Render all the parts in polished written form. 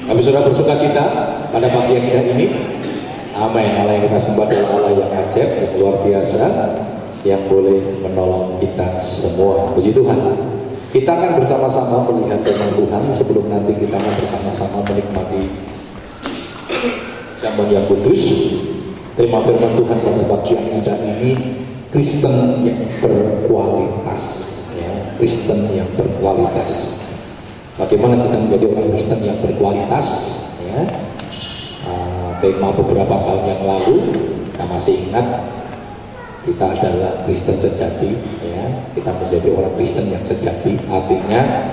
Kami sudah bersuka cita pada pagi yang indah ini. Amin. Allah yang kita sembah adalah Allah yang ajaib, yang luar biasa, yang boleh menolong kita semua. Puji Tuhan. Kita akan bersama-sama melihat firman Tuhan sebelum nanti kita akan bersama-sama menikmati zaman yang kudus. Tema firman Tuhan pada pagi yang indah ini, Kristen yang berkualitas. Ya, Kristen yang berkualitas. Bagaimana kita menjadi orang Kristen yang berkualitas? Ya. Tema beberapa tahun yang lalu, kita masih ingat, kita adalah Kristen sejati. Ya. Kita menjadi orang Kristen yang sejati. Artinya,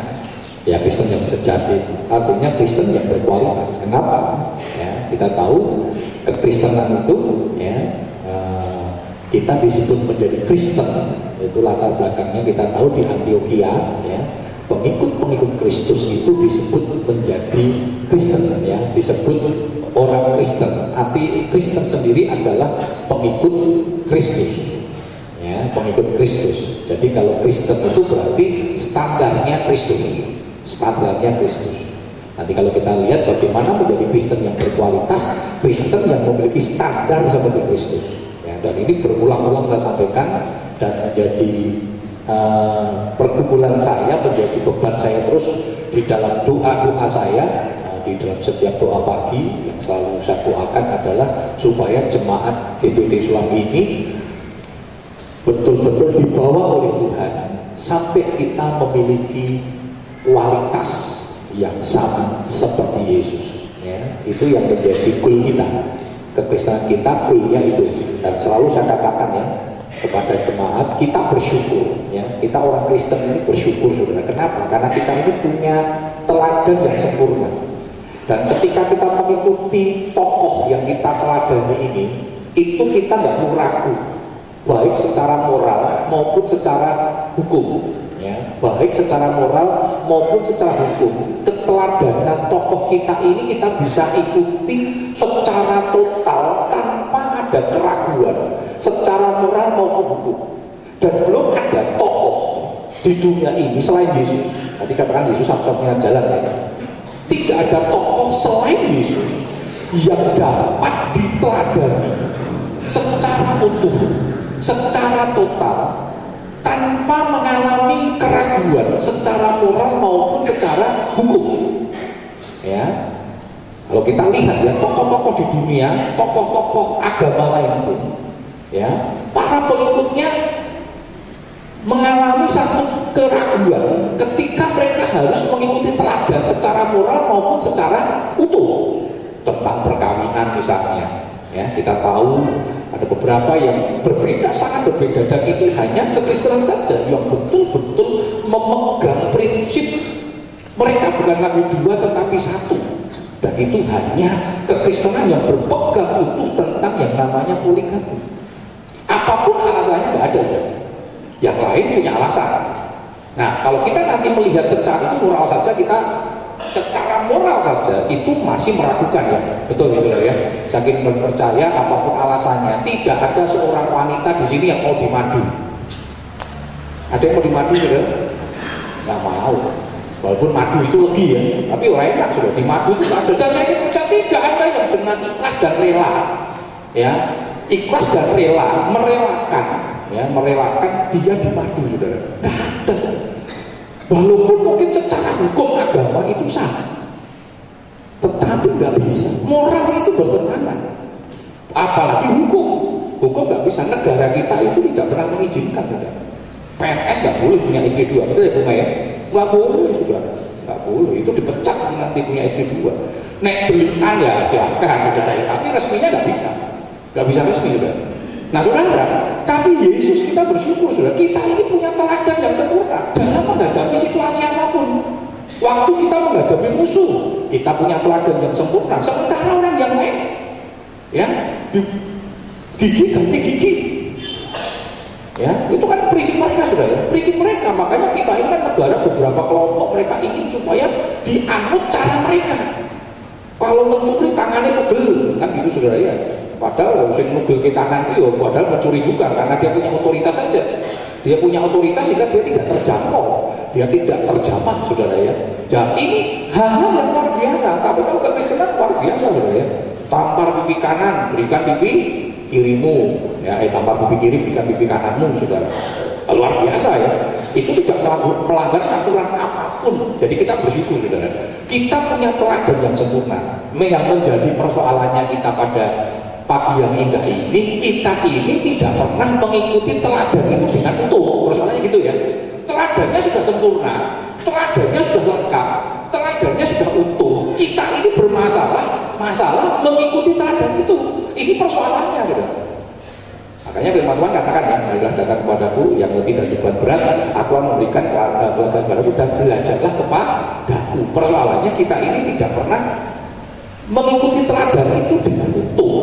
ya Kristen yang sejati. Artinya Kristen yang berkualitas. Kenapa? Ya, kita tahu kekristenan itu, ya, kita disebut menjadi Kristen. Itu latar belakangnya kita tahu di Antioquia. Ya. Pengikut-pengikut Kristus itu disebut menjadi Kristen, ya, disebut orang Kristen. Arti Kristen sendiri adalah pengikut Kristus, ya, pengikut Kristus. Jadi kalau Kristen itu berarti standarnya Kristus, standarnya Kristus. Nanti kalau kita lihat bagaimana menjadi Kristen yang berkualitas, Kristen yang memiliki standar seperti Kristus, ya, dan ini berulang-ulang saya sampaikan dan menjadi pergumulan saya, menjadi beban saya terus di dalam doa-doa saya, di dalam setiap doa pagi yang selalu saya doakan adalah supaya jemaat GBD Sulam ini betul-betul dibawa oleh Tuhan sampai kita memiliki kualitas yang sama seperti Yesus. Ya, itu yang menjadi goal kita, kekristenan kita, goalnya itu. Dan selalu saya katakan, ya, kepada jemaat, kita bersyukur, ya, kita orang Kristen ini bersyukur, saudara. Kenapa? Karena kita ini punya teladan yang sempurna. Dan ketika kita mengikuti tokoh yang kita teladani ini, itu kita nggak mau ragu, baik secara moral maupun secara hukum, ya, baik secara moral maupun secara hukum. Keteladanan tokoh kita ini kita bisa ikuti secara total tanpa ada keraguan, secara moral maupun hukum. Dan belum ada tokoh di dunia ini selain Yesus. Tadi katakan Yesus satu-satunya jalan, ya. Tidak ada tokoh selain Yesus yang dapat diteladani secara utuh, secara total, tanpa mengalami keraguan secara moral maupun secara hukum. Ya, kalau kita lihat, ya, tokoh-tokoh di dunia, tokoh-tokoh agama lain pun, ya, para pengikutnya mengalami satu keraguan ketika mereka harus mengikuti teladan secara moral maupun secara utuh. Tentang perkawinan misalnya, ya, kita tahu ada beberapa yang berbeda, sangat berbeda, dan ini hanya kekristenan saja yang betul-betul memegang prinsip mereka bukan lagi dua tetapi satu. Dan itu hanya kekristenan yang berpegang utuh tentang yang namanya poligami. Apapun alasannya nggak ada, ya. Yang lain punya alasan. Nah, kalau kita nanti melihat secara itu moral saja, kita secara moral saja itu masih meragukan, ya. Betul, ya, ya. Saking percaya apapun alasannya, tidak ada seorang wanita di sini yang mau dimadu. Ada yang mau dimadu, saudara? Nggak mau. Walaupun madu itu legi, ya, tapi orang enak sudah dimadu itu ada. Dan saya percaya tidak ada yang dengan ikhlas dan rela, ya, ikhlas dan rela, merelakan, ya, merelakan dia dimadu, saudara. Nggak ada. Walaupun mungkin secara hukum agama itu sama, tetapi nggak bisa. Moral itu bertentangan. Apalagi hukum nggak bisa. Negara kita itu tidak pernah mengizinkan, saudara. PNS nggak boleh punya istri dua, betul ya, Bu Maya? Nggak boleh, sudah, nggak boleh. Itu dipecat nanti punya istri dua. Nek belian ya silahkan, saudara. Tapi resminya nggak bisa resmi, saudara. Nah, saudara, tapi Yesus kita bersyukur, saudara, kita ini punya teladan yang sempurna dalam menghadapi situasi apapun. Waktu kita menghadapi musuh, kita punya teladan yang sempurna. Sementara orang yang lain, ya, gigi ganti gigi, ya, itu kan prinsip mereka, saudara, ya, prinsip mereka. Makanya kita ini kan negara, beberapa kelompok mereka ingin supaya dianut cara mereka. Kalau mencuri tangannya pegel, kan gitu, saudara, ya. Padahal yang nugel ke tangan itu, padahal mencuri juga karena dia punya otoritas saja. dia punya otoritas sehingga dia tidak terjangkau, dia tidak terjamah, saudara ya. Dan ini hal-hal yang luar biasa. Tapi kalau kekristenan luar biasa, saudara ya. Tampar pipi kanan, berikan pipi kirimu, ya. Tampar pipi kiri, berikan pipi kananmu, saudara. Luar biasa ya. Itu tidak melanggar aturan apapun. Jadi kita bersyukur, saudara. Kita punya teladan yang sempurna. Yang menjadi persoalannya kita pada pagi yang indah ini, kita ini tidak pernah mengikuti teladan itu dengan utuh. Persoalannya gitu ya. Teladannya sudah sempurna, teladannya sudah lengkap, teladannya sudah utuh. Kita ini masalah mengikuti teladan itu. Ini persoalannya, saudara. Makanya firman Tuhan katakan ya, marilah datang kepadaku yang letih dan beban berat, aku akan memberikan teladan baru dan belajarlah kepadaku. Persoalannya kita ini tidak pernah mengikuti teladan itu dengan utuh.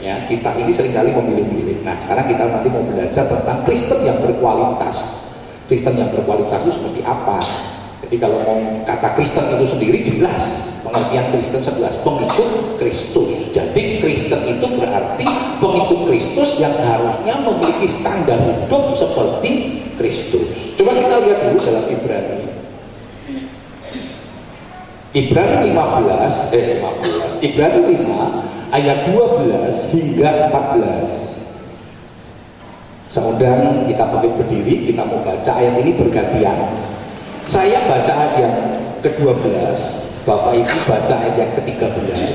Ya, kita ini seringkali memilih-milih. Nah, sekarang kita nanti mau belajar tentang Kristen yang berkualitas. Kristen yang berkualitas itu seperti apa? Jadi kalau mau kata Kristen itu sendiri jelas, pengertian Kristen jelas, pengikut Kristus. Jadi Kristen itu berarti pengikut Kristus yang harusnya memiliki standar hidup seperti Kristus. Coba kita lihat dulu dalam Ibrani 5 ayat 12 hingga 14. Seundang kita berdiri, kita mau baca ayat ini bergantian. Saya baca ayat yang ke-12, Bapak Ibu baca ayat yang ke-13.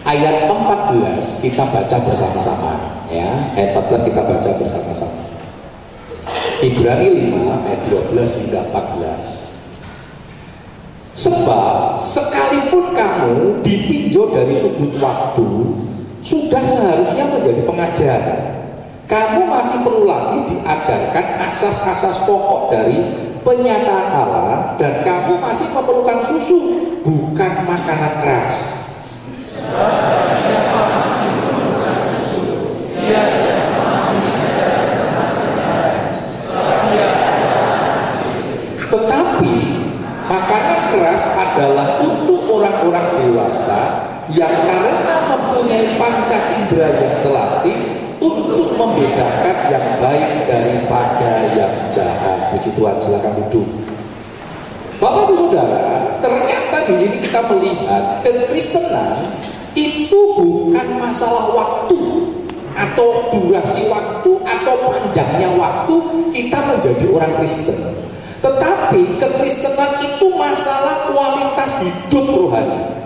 Ayat 14 kita baca bersama-sama, ya. Ayat 14 kita baca bersama-sama. Ibrani 5 ayat 12 hingga 14. Sebab sekalipun kamu ditinjau dari sudut waktu, sudah seharusnya menjadi pengajar. Kamu masih perlu lagi diajarkan asas-asas pokok dari penyataan Allah, dan kamu masih memerlukan susu, bukan makanan keras. Tetapi makanan keras adalah untuk orang-orang dewasa yang karena mempunyai panca indera yang terlatih untuk membedakan yang baik daripada yang jahat. Puji Tuhan, silakan duduk. Bapak Ibu Saudara, ternyata di sini kita melihat kekristenan itu bukan masalah waktu atau durasi waktu atau panjangnya waktu kita menjadi orang Kristen. Tetapi kekristenan itu masalah kualitas hidup rohani.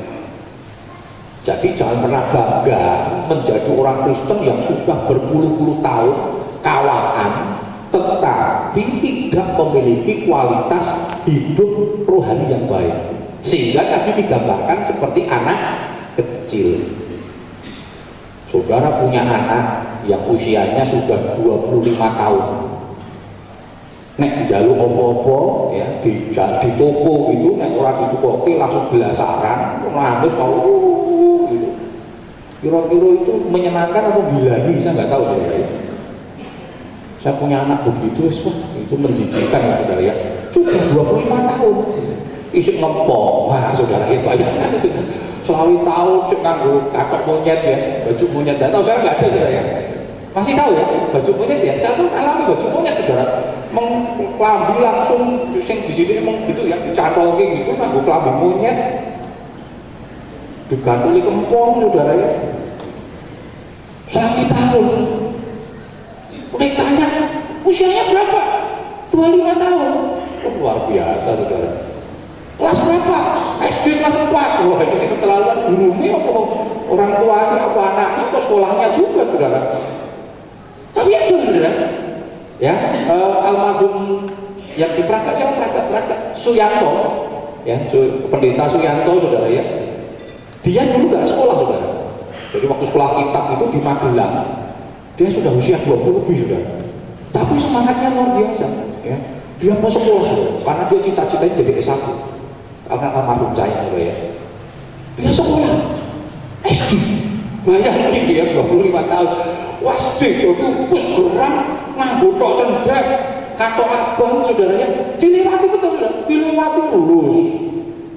Jadi jangan pernah bangga menjadi orang Kristen yang sudah berpuluh-puluh tahun kawakan, tetapi tidak memiliki kualitas hidup rohani yang baik. Sehingga tadi digambarkan seperti anak kecil. Saudara punya anak yang usianya sudah 25 tahun. Nek jaluk opo-opo ya, di toko itu nek orang ditukoki langsung belasaran, nangis mau gitu. Kira-kira itu menyenangkan atau gilani, saya nggak tahu, saudara ya. Saya punya anak begitu, itu menjijikkan ya, saudara ya. Sudah 25 tahun isi ngempong. Wah, saudara ya, bayangkan itu selalu tahu sih nganggo kakak monyet ya, baju monyet. Nggak tahu, saya nggak ada, saudara ya. Masih tahu ya, baju monyet ya. Saya tuh alami baju monyet, saudara. Mengkelambi langsung sing di sini emang gitu ya, dicantol kayak gitu, nganggo kelambi monyet, digantuli kempong, saudara ya. Selama tahun. Udah tanya, usianya berapa? 25 tahun. Oh, luar biasa, saudara. Kelas berapa? SD kelas 4. Wah, ini sih keterlaluan. Gurunya apa? Orang tuanya apa anaknya atau sekolahnya juga, saudara. Tapi itu, saudara. Ya, almarhum yang di Praga, siapa Praga? Suyanto, ya, pendeta Suyanto, saudara ya. Dia dulu nggak sekolah, saudara. Jadi waktu sekolah kitab itu di Magelang, dia sudah usia 20 lebih, saudara. Tapi semangatnya luar biasa, ya. Dia mau sekolah, saudara, karena dia cita-citanya jadi S1. Karena almarhum saya, saudara ya. Dia sekolah SD, bayangin dia 25 tahun. SD itu kus gerak, nganggo tok cendek, katok abang, saudaranya dilewati betul, saudara. Dilewati lulus,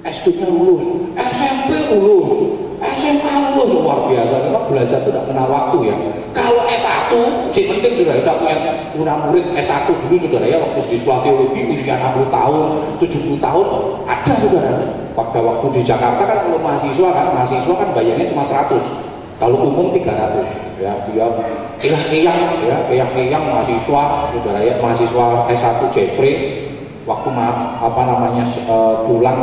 SD-nya lulus, SMP lulus, SMA lulus. Luar biasa. Memang belajar itu tidak kenal waktu ya. Kalau S1 si penting, saudara saudara. Saya punya murid S1 dulu saudara ya, waktu di sekolah teologi usia 60 tahun, 70 tahun ada saudara. Pada waktu di Jakarta kan kalau mahasiswa kan bayarnya cuma 100, kalau umum 300 ya. Dia eyang mahasiswa saudara ya, mahasiswa S1 Jeffrey waktu pulang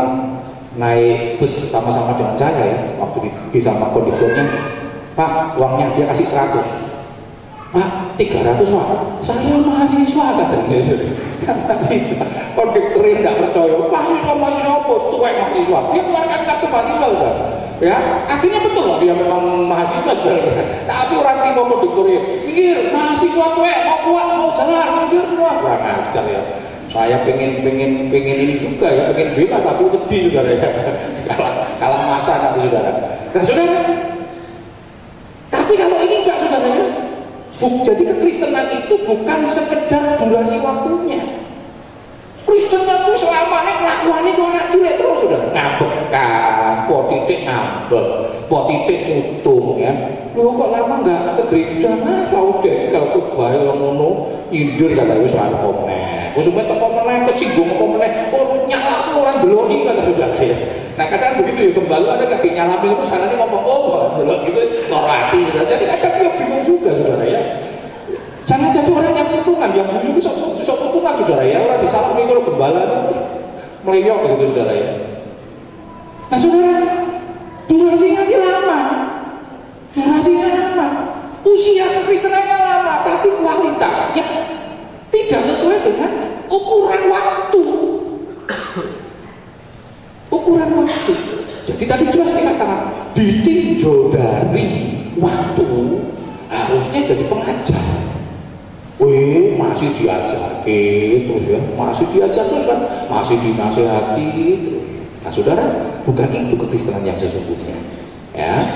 naik bus sama-sama dengan saya ya, waktu di sama konduktornya, Pak uangnya, dia kasih 100, Pak 300 Pak, saya mahasiswa katanya. Kan mahasiswa, konduktornya tidak percaya, mahasiswa bos, tuwek mahasiswa, dia keluarkan kartu mahasiswa udah ya. Akhirnya betul loh, dia memang mahasiswa sebenarnya, tapi orang timur konduktornya mikir mahasiswa tuwek, mau kuat, mau jalan, mikir semua, kurang ajar ya. Saya pengen ini juga ya, pengen bela tapi wedi saudara ya. kalah masa nanti saudara. Nah saudara, tapi kalau ini enggak saudara ya, jadi kekristenan itu bukan sekedar durasi waktunya. Kristen itu selamanya kelakuannya itu anak cilik terus saudara, ngambek, titik ngambek, titik mutung ya. Loh kok lama enggak ke gereja, selalu jengkel kebaik yang ngono, nyindir kata wis ora komen. Supaya toko meneh, kesinggung toko meneh, nyala orang deloni kata saudara ya. Nah kadang begitu ya, kembali ada kaki nyalami itu sana ini ngomong delok gitu, norati saudara. Jadi kadang dia bingung juga saudara ya. Jangan jadi orang yang putungan, yang buyu bisa putungan saudara ya. Orang disalami kalau gembala itu meleyok begitu saudara ya. Nah saudara, durasinya lama, usia kekristenannya lama, tapi kualitasnya tidak sesuai dengan ukuran waktu. Jadi tadi jelas dikatakan ditinjau dari waktu, harusnya jadi pengajar. Masih diajar terus ya, kan, masih dinasehati terus. Nah saudara, bukan itu kekristenan yang sesungguhnya ya.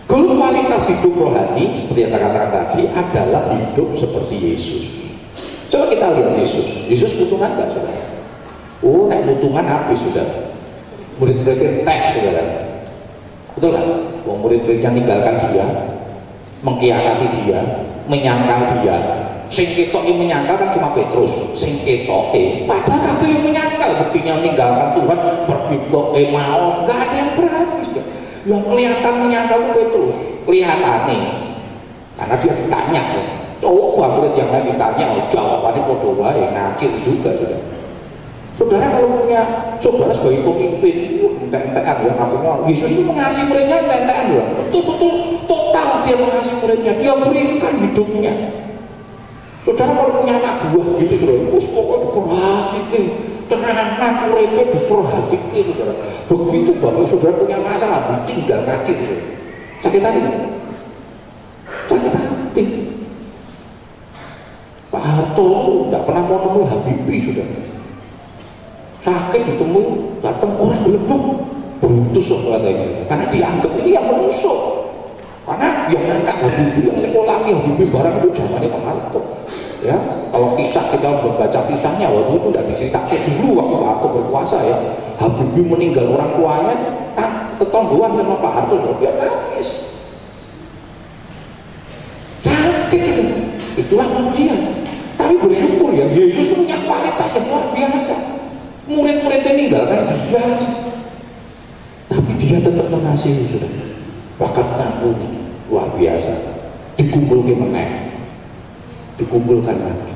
Kualitas hidup rohani seperti yang saya katakan tadi adalah hidup seperti Yesus. Coba kita lihat Yesus putungan enggak saudara? Nek putungan habis saudara. Murid-muridnya entek saudara. Betul kan? Murid-murid yang meninggalkan dia, mengkhianati dia, menyangkal dia. Sing ketok yang menyangkal kan cuma Petrus. Sing ketok padahal kabeh yang menyangkal, buktinya meninggalkan Tuhan, pergi ke Emmaus, enggak ada yang berani saudara. Yang kelihatan menyangkal itu Petrus, kelihatannya karena dia ditanya ya. Coba murid yang lain ditanya, jawabannya podo wae, ngacir juga saudara. Saudara kalau punya saudara sebagai pemimpin, entek-entekan ya, artinya Yesus itu mengasihi muridnya entek-entekan ya. Betul-betul total dia mengasihi muridnya, dia berikan hidupnya. Saudara kalau punya anak buah gitu saudara, pokoknya diperhatikan, tenan uripnya diperhatikan saudara. Begitu bapak saudara punya masalah, tinggal ngacir saudara. Sakit hati kan? Sakit hati. Pak Harto tidak pernah mau temui Habibie sudah. Sakit ditemui, datang orang belum Brutus katanya. Karena dianggap ini yang menusuk. Karena yang ngangkat Habibie, yang nyekolami Habibie barang itu zamannya Pak Harto. Ya, kalau kisah kita membaca kisahnya waktu itu tidak diceritakan dulu waktu Pak Harto berkuasa ya. Habibie meninggal orang tuanya, tetangguan sama Pak Harto, dia nangis. Sakit itu. Itulah manusia. Tapi bersyukur ya, Yesus punya kualitas yang luar biasa. Murid-muridnya meninggalkan dia, tapi dia tetap mengasihi sudah. Bahkan ngampuni, luar biasa. Dikumpulkan lagi.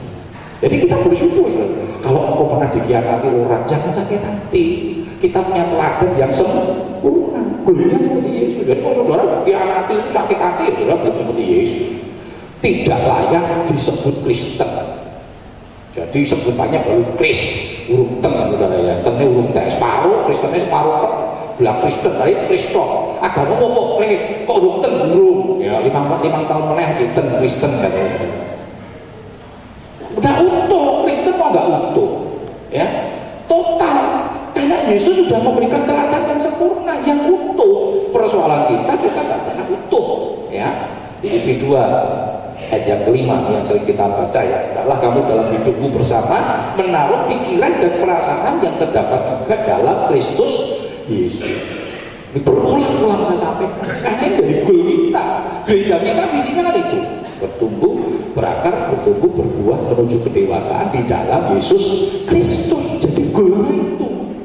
Jadi kita bersyukur saudara. Kalau engkau pernah dikhianati orang, jangan sakit hati. Kita punya teladan yang sempurna. Gurunya seperti Yesus. Jadi kalau saudara dikhianati itu sakit hati, saudara belum seperti Yesus. Tidak layak disebut Kristen. Jadi sebutannya baru Kris, urung ten saudara ya. Tennya urung ten separuh, Kristennya separuh ten. Bilang Kristen, dari Kriston. Agama kok urung ten urung. Ya, 5 tahun meneh ten Kristen katanya. Udah utuh, Kristen kok nggak utuh, ya total. Karena Yesus sudah memberikan teladan yang sempurna, yang utuh. Persoalan kita nggak pernah utuh, ya. Filipi 2 ayat yang kelima yang sering kita baca ya, adalah kamu dalam hidupmu bersama menaruh pikiran dan perasaan yang terdapat juga dalam Kristus Yesus. Ini berulang-ulang saya sampaikan, karena ini dari goal kita, gereja kita visinya kan itu, bertumbuh berakar, bertumbuh, berbuah menuju kedewasaan di dalam Yesus Kristus. Jadi gula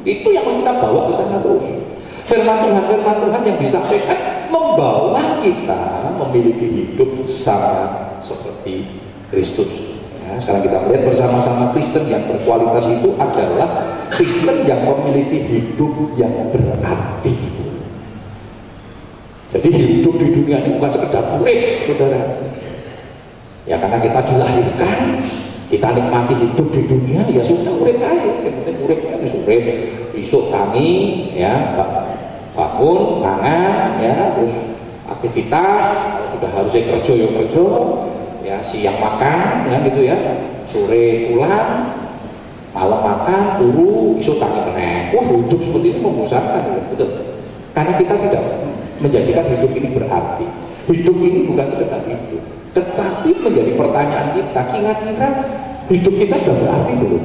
itu yang kita bawa ke sana terus. Firman Tuhan yang disampaikan membawa kita memiliki hidup sama seperti Kristus. Ya, sekarang kita melihat bersama-sama Kristen yang berkualitas itu adalah Kristen yang memiliki hidup yang berarti. Jadi hidup di dunia ini bukan sekedar urip, saudara. Ya karena kita dilahirkan, kita nikmati hidup di dunia, ya sudah urip aja. Yang penting uripnya wis urip. Besok kami ya bangun, mangan, ya terus aktivitas, sudah harusnya kerja ya kerja, ya siang makan, ya gitu ya, sore pulang, malam makan, turu, besok kami meneng. Wah hidup seperti ini membosankan, betul. Karena kita tidak menjadikan hidup ini berarti. Hidup ini bukan sekedar hidup, tetapi menjadi pertanyaan kita, kira-kira hidup kita sudah berarti belum?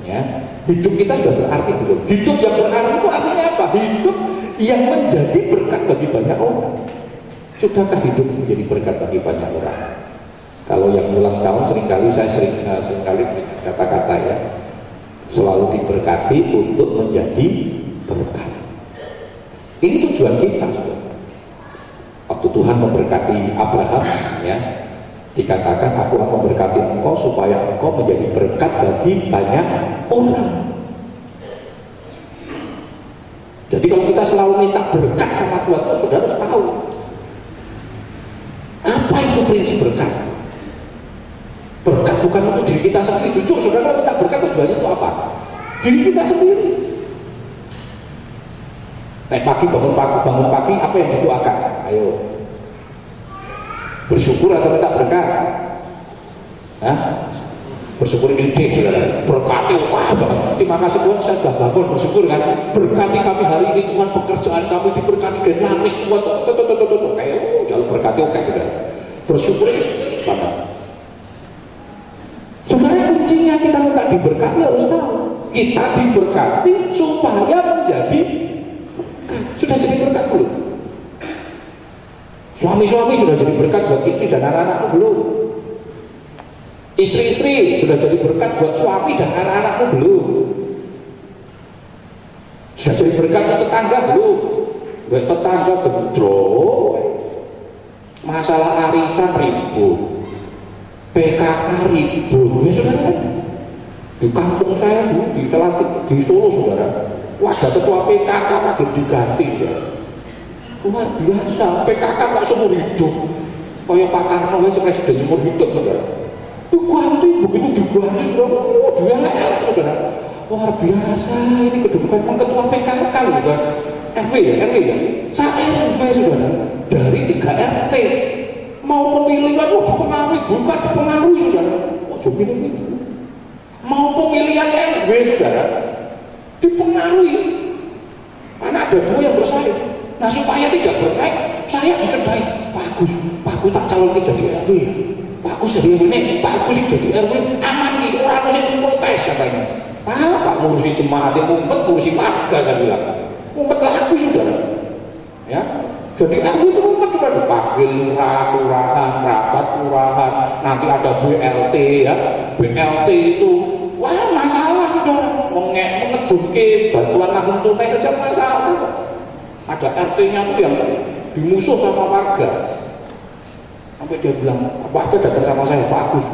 Ya, hidup kita sudah berarti belum? Hidup yang berarti itu artinya apa? Hidup yang menjadi berkat bagi banyak orang. Sudahkah hidup menjadi berkat bagi banyak orang? Kalau yang ulang tahun saya seringkali kata-kata ya, selalu diberkati untuk menjadi berkat. Ini tujuan kita, saudara. Waktu Tuhan memberkati Abraham, ya, dikatakan aku akan memberkati engkau supaya engkau menjadi berkat bagi banyak orang. Jadi kalau kita selalu minta berkat sama Tuhan, saudara harus tahu apa itu prinsip berkat. Berkat bukan untuk diri kita sendiri. Jujur, saudara minta berkat tujuannya itu apa? Diri kita sendiri. Naik pagi, bangun pagi, apa yang didoakan? Ayo, bersyukur atau minta berkat? Hah? Bersyukur ide, saudara. Berkati, wah banget. Terima kasih Tuhan, saya sudah bangun, bersyukur kan. Berkati kami hari ini Tuhan, pekerjaan kami diberkati, genamis Tuhan. Kayak, jalan berkati, oke, saudara. Bersyukur banget. Saudara, kuncinya kita minta diberkati harus tahu. Kita diberkati supaya menjadi, sudah jadi berkat belum? Suami-suami sudah jadi berkat buat istri dan anak-anakmu belum? Istri-istri sudah jadi berkat buat suami dan anak-anakmu belum? Sudah jadi berkat buat tetangga belum? Buat tetangga gendro, masalah arisan ribut, PKK ribut, ya saudara. Di kampung saya di Solo, saudara, wadah ketua PKK makin diganti ya. Luar biasa, PKK kok seumur hidup kayak Pak Karno aja presiden seumur hidup, saudara. Diganti, begitu diganti saudara, dia elek, saudara. Luar biasa, ini kedudukan ketua PKK saudara. RW ya, saya RW, saudara. Dari 3 RT mau pemilihan, dipengaruhi, bukan dipengaruhi, saudara. Milih itu. Mau pemilihan RW, saudara, dipengaruhi. Karena ada 2 yang bersaing. Nah supaya tidak berkait, saya dicerdai. Pak Agus tak calon jadi RW ya. Pak Agus jadi RW ini, Pak Agus jadi RW aman nih, orang mesti protes katanya. Pak ngurusi jemaat, ngumpet ngurusi warga, saya bilang. Ngumpet lagi saudara. Ya, jadi RW itu ngumpet sudah dipanggil lurah, kelurahan, rapat kelurahan, nanti ada BLT ya. BLT itu, wah masalah saudara. Mengedunke bantuan langsung tunai saja masalah. Ada RT-nya tuh yang dimusuh sama warga. Sampai dia bilang, warga datang sama saya, Pak Agus,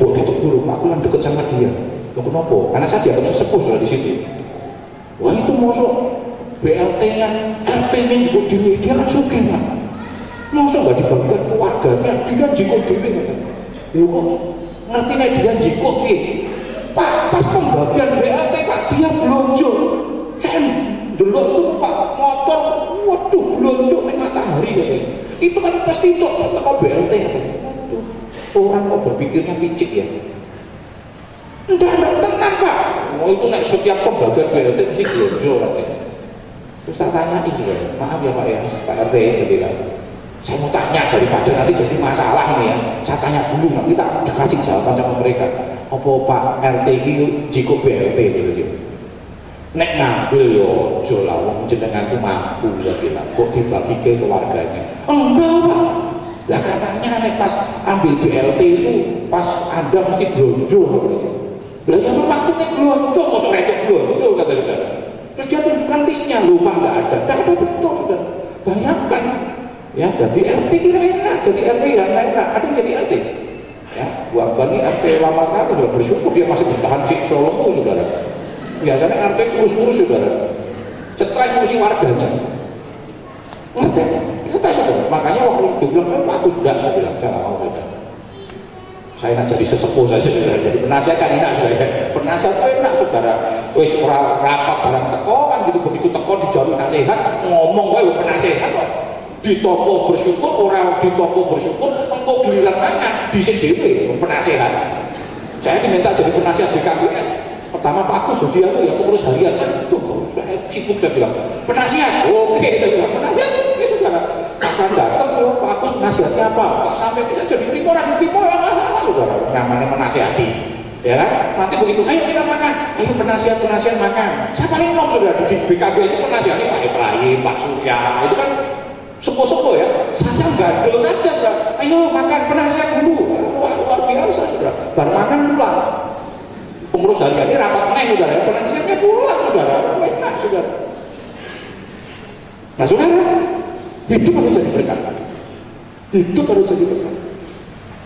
buat ditegur, Pak Agus kan deket sama dia. Loh kenapa? Karena saya dianggap sesepuh sudah di situ. Wah itu masuk BLT-nya, RT-nya juga di media kan suka, Pak. Masuk nggak dibagikan ke warganya, dia jikut diri. Loh, ngerti nih dia jikut nih. Pak, pas pembagian BLT Pak, dia belonjol. Dulu itu Pak motor, waduh belonjok nih matahari ya. Itu kan pasti itu kalau BLT. Waduh, orang kok berpikirnya picik ya. Enggak tenang Pak. Oh itu naik setiap pembagian BLT mesti belonjok katanya. Terus saya tanya ini ya, maaf ya Pak ya, Pak RT saya bilang. Saya mau tanya daripada nanti jadi masalah ini ya. Saya tanya dulu, nanti tak dikasih jawaban sama mereka. Apa Pak RT ini jiko BLT gitu. Nek ngambil yo ojo lah wong jenengan ku mampu, saya bilang kok dibagi ke keluarganya. Enggak Pak, Lah katanya nek pas ambil BLT itu pas Anda mesti blonjo. Lah ya waktu nek blonjo mosok recek blonjo kata dia. Terus dia tunjukkan listnya, lupa nggak ada betul sudah. Bayangkan ya, jadi RT kira enak, jadi RT yang enak, ada yang jadi RT. Ya, buat Bani RT lama sekali sudah bersyukur dia masih bertahan si Solomo saudara. Biasanya RT kurus-kurus saudara. Stres ngurusi warganya. Ngerti? Stres saudara. Makanya waktu dia bilang, aku sudah, saya bilang, saya mau saudara. Saya nak jadi sesepuh saja saudara. Jadi penasihat kan enak saya. Penasihat itu enak saudara. Wes orang rapat jarang teko kan gitu, begitu teko dijalur nasihat, ngomong wae penasihat kok. Ditopo bersyukur, orang ditopo bersyukur, engkau giliran mangan di sini penasihat. Saya diminta jadi penasihat di KPS. Pertama Pak Agus, dia tuh ya pengurus harian. Aduh, saya sibuk saya bilang penasihat. Oke, saya bilang penasihat. Oke, saudara. Pak saya datang, Pak Agus nasihatnya apa? Pak sampai kita jadi orang di masalah saudara. Namanya menasihati, ya kan? Nanti begitu, ayo kita makan, ayo penasihat makan. Saya paling nom saudara di BKB itu penasihatnya Pak Efraim, Pak Surya, itu kan sepo-sepo ya. Saya gandel saja saudara. Ayo makan penasihat dulu. Luar biasa saudara. Baru makan pulang. Pengurus harian ini rapat naik saudara, penasihatnya pulang saudara, enak saudara. Nah saudara, hidup harus jadi berkat. Hidup harus jadi berkat.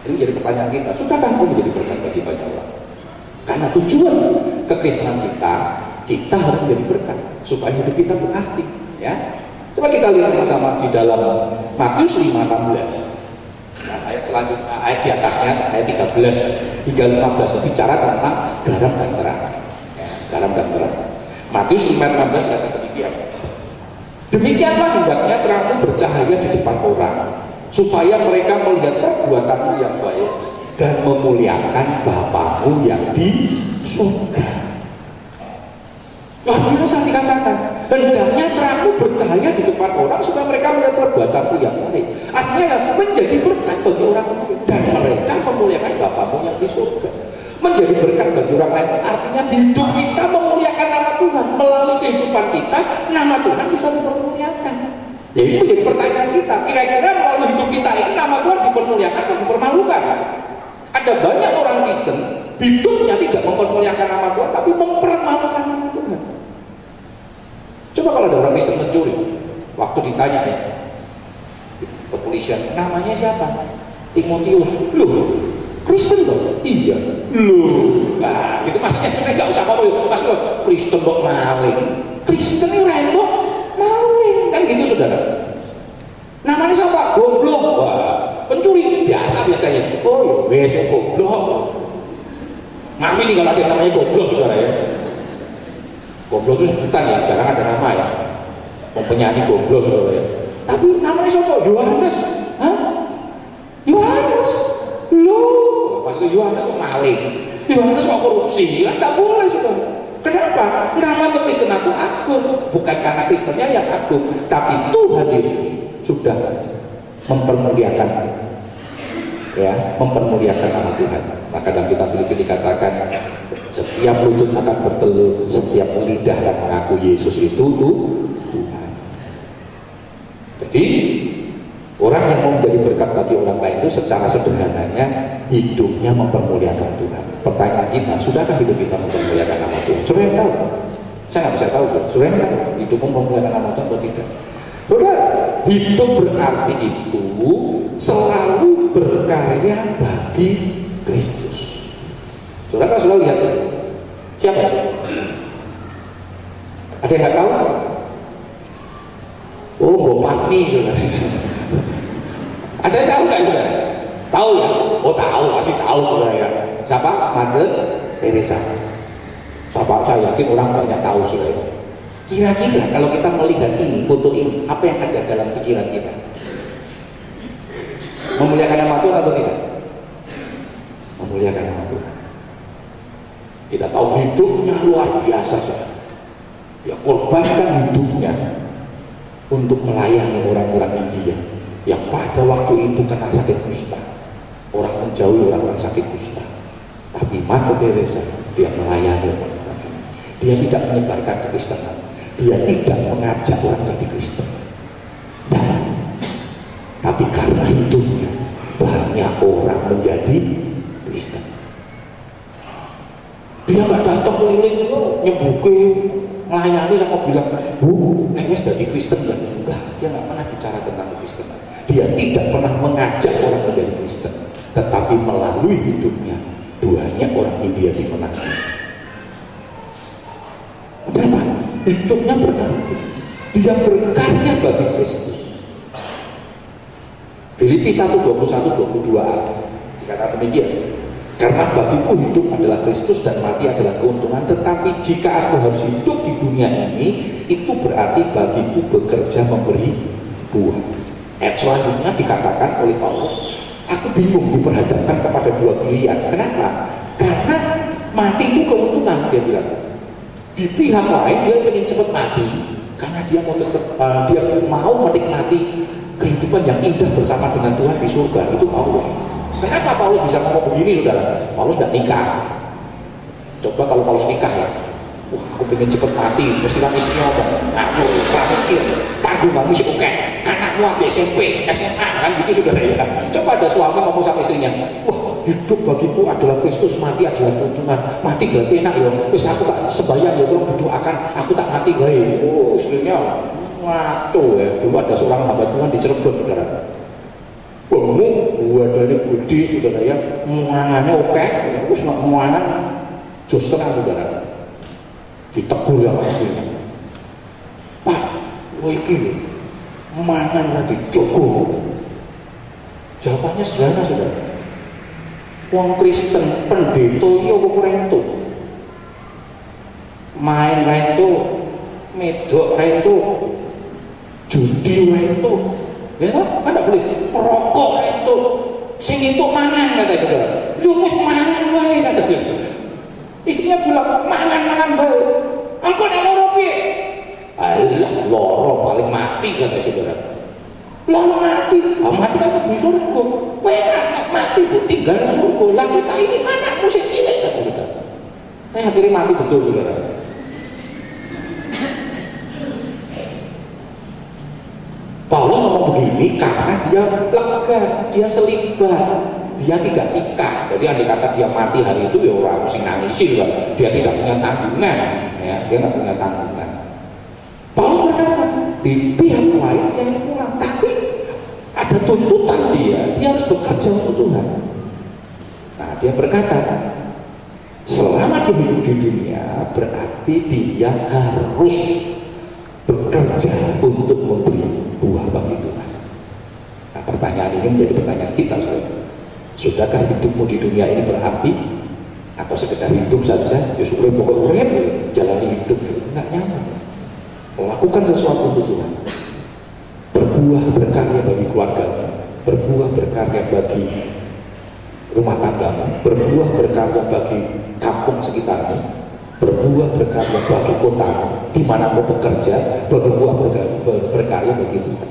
Ini jadi pertanyaan kita, sudahkah kamu menjadi berkat bagi banyak orang? Karena tujuan kekristenan kita harus menjadi berkat supaya hidup kita berarti. Ya, coba kita lihat bersama di dalam Matius 5:16. Nah, ayat selanjutnya, ayat di atasnya, ayat 13 hingga 15 itu bicara tentang garam dan terang. Ya, garam dan terang. Matius 5:16 kata demikian. Demikianlah hendaknya terangmu bercahaya di depan orang, supaya mereka melihat perbuatanmu yang baik dan memuliakan Bapamu yang di surga. Wah, biasa dikatakan, hendaknya terangmu bercahaya di depan orang supaya mereka melihat perbuatanmu yang baik. Artinya menjadi berkat bagi orang lain dan mereka memuliakan Bapamu yang di surga. Menjadi berkat bagi orang lain artinya hidup kita memuliakan nama Tuhan. Melalui kehidupan kita, nama Tuhan bisa dipermuliakan. Ya, ini menjadi pertanyaan kita. Kira-kira melalui hidup kita ini nama Tuhan dipermuliakan atau dipermalukan? Ada banyak orang Kristen hidupnya tidak mempermuliakan nama Tuhan, tapi mempermalukan nama Tuhan. Coba kalau ada orang Kristen mencuri, waktu ditanya ya kepolisian, namanya siapa? Timotius. Loh, Kristen dong? Iya. Loh, nah itu maksudnya sebenarnya nggak usah ngomong, mas lo Kristen kok maling? Kristen ini rento maling, kan gitu saudara. Namanya siapa? Goblok. Wah, pencuri biasanya. Oh ya, biasa goblok. Maaf ini kalau ada yang namanya goblok saudara ya. Goblok itu sebutan ya, jarang ada nama ya. Penyanyi goblok saudara ya. Tapi namanya siapa? Yohanes. Hah? Yohanes. Loh, maksudnya Yohanes kok maling? Yohanes kok korupsi? Ya tidak boleh saudara. Kenapa? Nama Kristen itu agung. Bukan karena Kristennya yang agung, tapi Tuhan Yesus sudah mempermuliakan, ya, mempermuliakan nama Tuhan. Maka dalam kitab Filipi dikatakan, setiap lutut akan bertelur, setiap lidah akan mengaku Yesus itu Tuhan. Jadi orang yang mau menjadi berkat bagi orang lain itu secara sederhananya hidupnya mempermuliakan Tuhan. Pertanyaan kita, sudahkah hidup kita mempermuliakan nama Tuhan? Sudah yang tahu? Saya nggak bisa tahu. Sudah yang tahu hidupmu mempermuliakan nama Tuhan atau tidak? Sudah, hidup berarti itu selalu berkarya bagi Kristus. Saudara kan sudah lihat itu? Siapa? Ada yang nggak tahu? Oh, Mbok Patmi saudara. Ada yang tahu nggak saudara? Tahu ya? Oh tahu, masih tahu saudara ya. Siapa? Mother Teresa. Siapa? Saya yakin orang banyak tahu saudara. Kira-kira kalau kita melihat ini, foto ini, apa yang ada dalam pikiran kita? Memuliakan nama Tuhan atau tidak? Memuliakan nama Tuhan. Kita tahu hidupnya luar biasa saudara. Dia korbankan hidupnya untuk melayani orang-orang India yang pada waktu itu kena sakit kusta. Orang menjauhi orang-orang sakit kusta. Tapi Mother Teresa, dia melayani orang-orang ini. Dia tidak menyebarkan kekristenan. Dia tidak mengajak orang jadi Kristen. Tapi karena karena hidupnya banyak orang menjadi Kristen. Dia nggak datang keliling nyembuke melayani sama bilang, nek wis dadi Kristen ya enggak. Dia nggak pernah bicara tentang Kristen. Dia tidak pernah mengajak orang menjadi Kristen, tetapi melalui hidupnya banyak orang India dimenangi. Kenapa? Hidupnya berarti dia berkarya bagi Kristus. Filipi 1:21-22 dikatakan demikian, karena bagiku hidup adalah Kristus dan mati adalah keuntungan, tetapi jika aku harus hidup di dunia ini, itu berarti bagiku bekerja memberi buah. Ayat selanjutnya dikatakan oleh Paulus, aku bingung diperhadapkan kepada dua pilihan. Kenapa? Karena mati itu keuntungan, dia bilang. Di pihak lain dia ingin cepat mati karena dia mau menikmati kehidupan yang indah bersama dengan Tuhan di surga. Itu Paulus. Kenapa Paulus bisa ngomong begini, saudara? Paulus tidak nikah. Coba kalau Paulus nikah ya, wah aku pengen cepet mati, mesti kan istrinya ngomong, aku mikir, tanggunganmu sih oke, anakmu lagi SMP, SMA kan gitu saudara ya. Coba ada suami ngomong sama istrinya, wah hidup bagiku adalah Kristus, mati adalah keuntungan. Mati berarti enak ya, terus aku tak sebayang ya, tolong berdoakan, aku tak mati baik. Oh istrinya ngaco ya. Dulu ada seorang hamba Tuhan di Cirebon, saudara. Kamu buat dari budi, saudara ya, muangannya oke, terus nggak muangan jos tengah, saudara. Ditegur yang aslinya, Pak, lo iki mangan lagi Joko. Jawabannya sederhana, saudara. Wong Kristen pendeta iya kok rento, main rento, medok rento, judi rento, ya kan tidak boleh merokok rento, sing itu mangan kata saudara. Lu mangan wae kata dia. Istrinya bilang mangan bae. Engko nek loro piye? Alah loro paling mati kata saudara. Loro mati, mati kan di surga. Kowe nek mati kok tinggal di surga. Lah kita ini anakmu sing cilik kata saudara. Akhirnya mati betul saudara. Paulus ngomong begini karena dia lega, dia selibat. Dia tidak nikah, jadi andai kata dia mati hari itu ya orang mesti nangisi lah. Dia tidak punya tanggungan, ya, dia nggak punya tanggungan. Paulus berkata di pihak lain yang pulang, tapi ada tuntutan dia harus bekerja untuk Tuhan. Nah dia berkata, selama dia hidup di dunia berarti dia harus bekerja untuk memberi buah bagi Tuhan. Nah pertanyaan ini menjadi pertanyaan kita, saudara. Sudahkah hidupmu di dunia ini berarti atau sekedar hidup saja? Ya sudah pokoknya jalani hidup nggak nyaman. Melakukan sesuatu untuk Tuhan, berbuah berkarya bagi keluarga, berbuah berkarya bagi rumah tanggamu, berbuah berkarya bagi kampung sekitarmu, berbuah berkarya bagi kotamu, di mana kau bekerja, berbuah berkarya bagi Tuhan.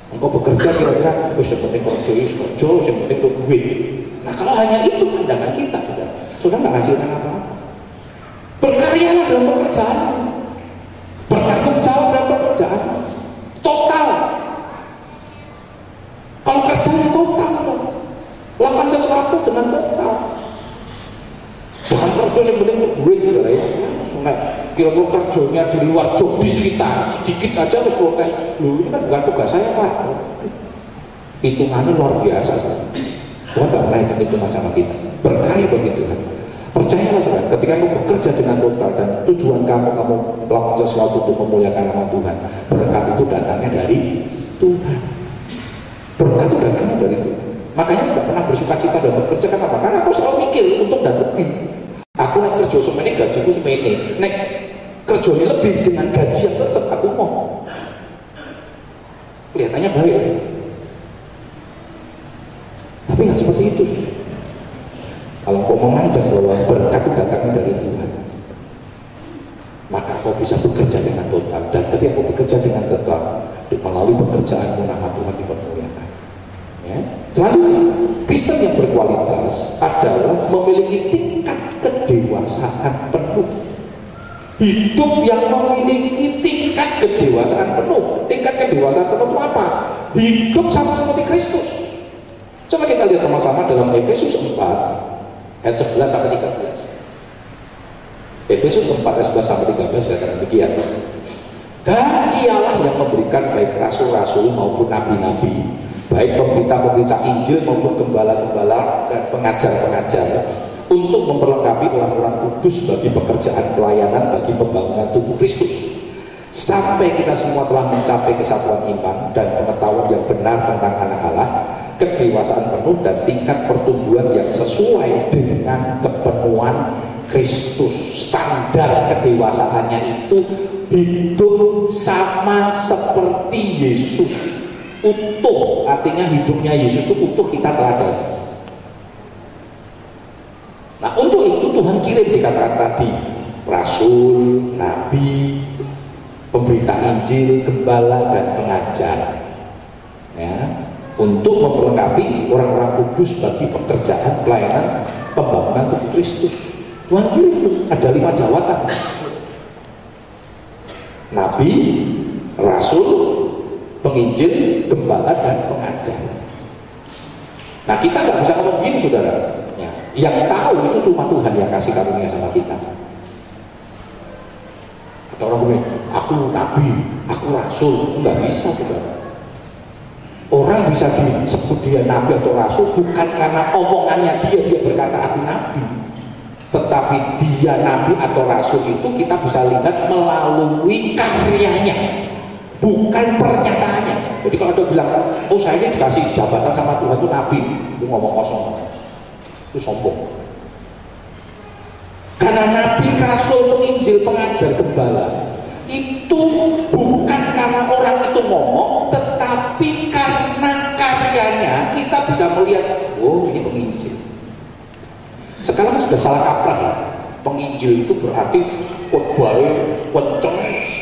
Engkau bekerja kira-kira, yang penting kerja, yang penting untuk duit. Nah kalau hanya itu pandangan kita, sudah nggak hasilkan apa-apa. Berkaryalah dalam pekerjaan, bertanggung jawab dalam pekerjaan, total. Kalau kerjanya total, lakukan sesuatu dengan total. Bukan kerja yang penting untuk duit, saudara ya. Kira-kira kerjanya di luar job kita sedikit aja harus protes. Loh ini kan bukan tugas saya Pak. Hitungannya luar biasa. Tuhan tidak pernah hitung-hitungan sama kita. Berkarya bagi Tuhan. Percayalah saudara, ketika kamu bekerja dengan total dan tujuan kamu melakukan sesuatu untuk memuliakan nama Tuhan, berkat itu datangnya dari Tuhan. Berkat itu datangnya dari Tuhan. Makanya tidak pernah bersuka cita dan bekerja. Kenapa? Karena aku selalu mikir untuk dan rugi. Aku naik kerja semene gajiku semene, naik kerjanya lebih dengan gaji yang tetap aku mau. Kelihatannya baik, tapi nggak seperti itu. Kalau kau memandang bahwa berkat itu datangnya dari Tuhan, maka kau bisa bekerja dengan total. Dan ketika kau bekerja dengan total, melalui pekerjaanmu nama Tuhan dipermuliakan. Ya. Selanjutnya, Kristen yang berkualitas adalah memiliki tingkat kedewasaan penuh. Hidup yang memiliki tingkat kedewasaan penuh. Tingkat kedewasaan penuh itu apa? hidup sama seperti Kristus. Coba kita lihat sama-sama dalam Efesus 4 ayat 11 sampai 13. Efesus 4 ayat 11 sampai 13 dikatakan demikian. Dan ialah yang memberikan baik rasul-rasul maupun nabi-nabi, baik pemberita-pemberita Injil maupun gembala-gembala dan pengajar-pengajar, untuk memperlengkapi orang-orang kudus bagi pekerjaan pelayanan bagi pembangunan tubuh Kristus, sampai kita semua telah mencapai kesatuan iman dan pengetahuan yang benar tentang anak Allah, kedewasaan penuh dan tingkat pertumbuhan yang sesuai dengan kepenuhan Kristus. Standar kedewasaannya itu hidup sama seperti Yesus, utuh. Artinya hidupnya Yesus itu utuh, kita teladan. Nah, untuk itu Tuhan kirim, dikatakan tadi, rasul, nabi, pemberita Injil, gembala dan pengajar, ya, untuk memperlengkapi orang-orang kudus bagi pekerjaan pelayanan pembangunan tubuh Kristus. Tuhan kirim itu ada 5 jawatan: nabi, rasul, penginjil, gembala dan pengajar. Nah, kita nggak bisa ngomong begini, saudara. Ya, yang tahu itu cuma Tuhan yang kasih karunia sama kita. Ada orang bilang, aku nabi, aku rasul, nggak bisa, saudara. Orang bisa disebut dia nabi atau rasul bukan karena omongannya dia berkata aku nabi, tetapi dia nabi atau rasul itu kita bisa lihat melalui karyanya, bukan pernyataannya. Jadi kalau dia bilang, oh saya ini dikasih jabatan sama Tuhan itu nabi, itu ngomong kosong, itu sombong. Karena nabi, rasul, penginjil, pengajar, gembala itu bukan karena orang itu ngomong, tetapi karena karyanya kita bisa melihat, oh ini penginjil. Sekarang sudah salah kaprah ya. Penginjil itu berarti khotbahnya kenceng,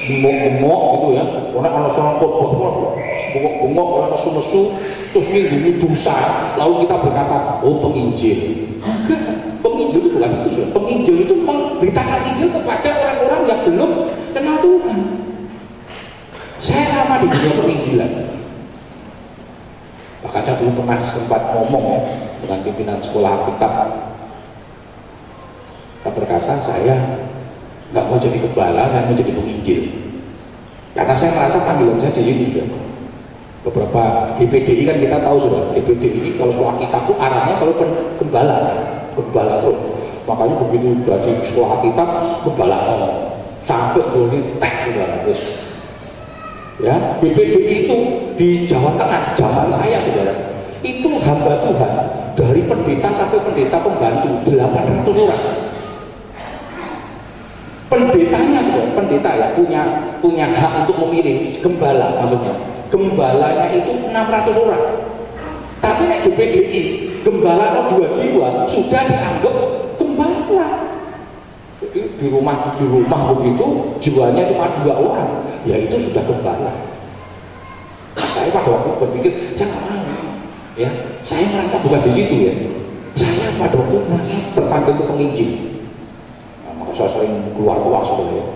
bengok-bengok gitu ya. Karena kalau seorang khotbah bengok-bengok, orang nesu-nesu, terus nginggungi dosa, lalu kita berkata, oh penginjil. Enggak, penginjil itu bukan itu. Penginjil itu memberitakan Injil kepada orang-orang yang belum kenal Tuhan. Saya lama di dunia penginjilan. Bahkan saya dulu pernah sempat ngomong ya, dengan pimpinan sekolah kitab. Saya berkata, saya nggak mau jadi gembala, saya mau jadi penginjil. Karena saya merasa panggilan saya di situ juga. Beberapa GPDI kan kita tahu sudah, GPDI kalau sekolah kita tuh arahnya selalu gembala terus. Makanya begitu dari sekolah kita gembala sampai goni tek terus. Ya, BPDI itu di Jawa Tengah zaman saya, saudara, itu hamba Tuhan dari pendeta sampai pendeta pembantu 800 orang. Pendetanya, saudara, pendeta ya punya hak untuk memilih gembala, maksudnya gembalanya itu 600 orang. Tapi nek GPDI gembala 2 jiwa sudah dianggap gembala. Jadi di rumah begitu jiwanya cuma 2 orang, ya itu sudah gembala. Nah, saya pada waktu berpikir, saya nggak mau, ya, saya merasa bukan di situ ya. Saya pada waktu merasa terpanggil ke penginjil. Nah, maka saya sering keluar sebenarnya.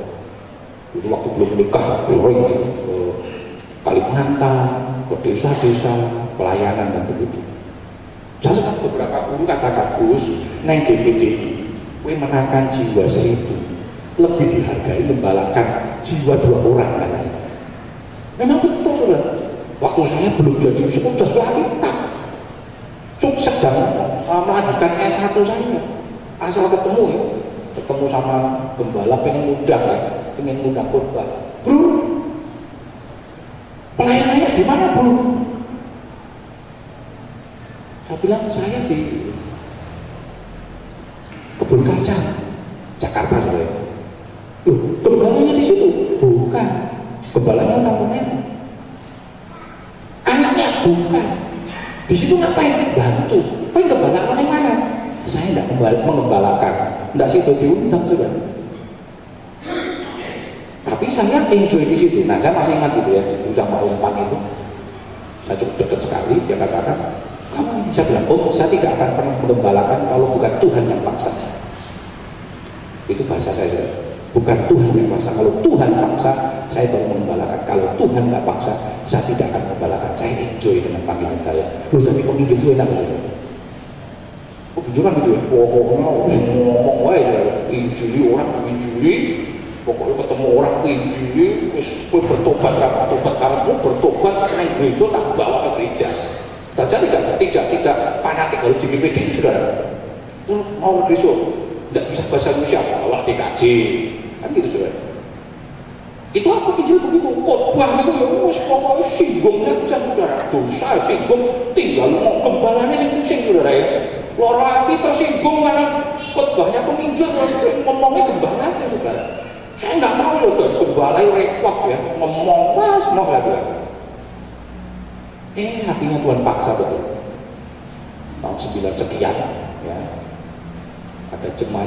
Itu waktu belum menikah, sering ke Kalimantan, ke desa-desa, pelayanan dan begitu. Saya sekarang beberapa guru katakan, Gus, neng GPDI, kowe menangkan jiwa 1000 lebih dihargai membalakan jiwa 2 orang katanya. Memang betul, saudara. Waktu saya belum jadi sudah sekolah kitab, sedang melanjutkan S1 saya, asal ketemu sama gembala, pengen ngundang khotbah. Bro, pelayanannya di mana, bro? Saya bilang, saya di Kebun Kacang, Jakarta, saudara. Loh, gembalanya di situ? Bukan. Gembalanya tamunya. Anaknya bukan. Di situ ngapain? Bantu. Pengen gembala mana? Saya tidak mengembalakan. Tidak situ diundang, saudara. Tapi saya enjoy di situ. Nah, saya masih ingat gitu ya, sama umpan itu. Saya cukup dekat sekali. Dia katakan, kamu ini, saya bilang, oh, saya tidak akan pernah mengembalakan kalau bukan Tuhan yang paksa. Itu bahasa saya. bukan Tuhan yang paksa. Kalau Tuhan paksa, saya baru mengembalakan. Kalau Tuhan nggak paksa, saya tidak akan mengembalakan. Saya enjoy dengan panggilan saya. Loh, tapi penginjil itu enak saudara. Penginjil kan gitu ya, pokoknya ngomong aja, injili orang injili, pokoknya ketemu orang injili, bertobat, karena bertobat karena gereja tak bawa ke gereja. Saja tidak fanatik harus di GPD saudara. Mau gereja tidak bisa bahasa Indonesia, bawa DKJ kan gitu saudara. Itu apa injil begitu, khotbah gitu ya, pokoknya singgung aja saudara, dosa singgung, tinggal mau gembalanya yang pusing saudara ya. Loro hati tersinggung karena khotbahnya penginjil ngomongnya gembalanya saudara. Saya nggak mau loh dari gembala repot ya, ngomong semua saya bilang. Hatinya Tuhan paksa betul. Tahun 9 sekian ya, ada jemaah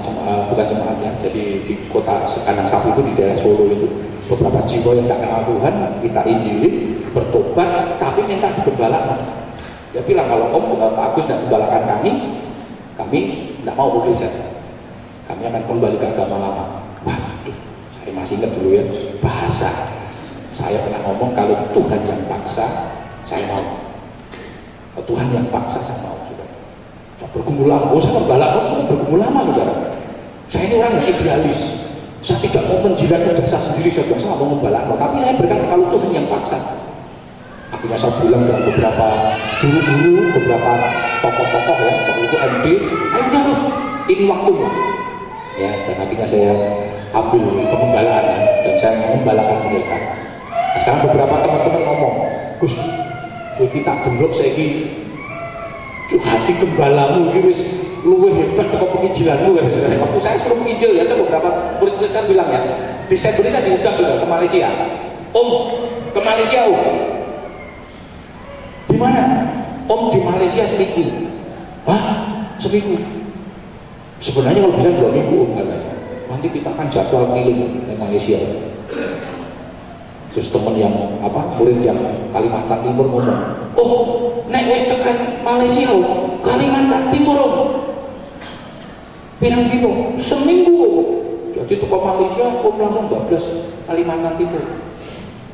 bukan jemaahnya, jadi di kota Kandang Sapi itu di daerah Solo itu beberapa jiwa yang tak kenal Tuhan kita injili, bertobat tapi minta digembalakan. Dia bilang kalau Pak Agus tidak gembalakan kami tidak mau bekerja, kami akan kembali ke agama lama. Waduh, saya masih ingat dulu ya bahasa saya pernah ngomong, kalau Tuhan yang paksa saya mau. Kalau Tuhan yang paksa saya mau saudara. Saya bergumul lama, saya gembalakan sudah bergumul lama saudara. Saya ini orang yang idealis, saya tidak mau menjilat dasar sendiri, saya mau membalakno, tapi saya berkata kalau Tuhan yang paksa. Akhirnya saya bilang dengan beberapa guru-guru, beberapa tokoh-tokoh ya, waktu itu MD, ayo terus, ini waktunya ya, dan akhirnya saya ambil pengembalaan ya, dan saya mengembalakan mereka. Nah, sekarang beberapa teman-teman ngomong, Gus, kita demblok saiki hati gembalamu ini wis luwih hebat kok penginjilanmu ya. Waktu saya suruh menginjil ya, saya beberapa murid-murid saya bilang ya, Desember ini saya diundang sudah ke Malaysia. Om, ke Malaysia Om. Di mana? Om di Malaysia seminggu. Hah? Seminggu? Sebenarnya kalau bisa 2 minggu Om katanya. Nanti kita akan jadwal keliling ke Malaysia. Terus teman yang murid yang Kalimantan Timur ngomong, oh nek wis tekan Malaysia Om, Kalimantan Timur Om. Pirang dino? Seminggu Om. Jadi toko Malaysia Om langsung bablas Kalimantan Timur.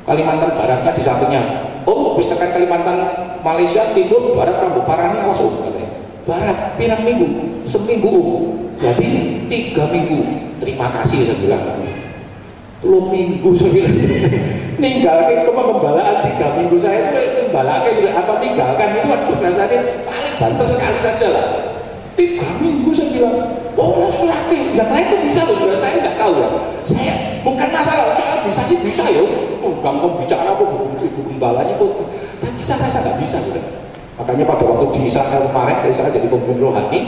Kalimantan Baratnya di sampingnya. Om wis tekan Kalimantan Malaysia Timur, Barat Rambu Parani awas Om katanya. Barat pirang minggu? Seminggu Om. Jadi 3 minggu. Terima kasih saya bilang. 3 minggu saya bilang. Ninggalkan pembalaan 3 minggu saya itu ninggalkan sudah tinggalkan itu waktu rasanya paling banter sekali saja lah. 3 minggu saya bilang, oh suratnya yang lain itu bisa loh, saya nggak tahu ya. Saya bukan masalah, saya bisa sih bisa ya. Gampang bicara apa ibu gembalanya kok, tapi saya rasa nggak bisa sudah. Makanya pada waktu di Israel kemarin, saya jadi pemimpin rohani,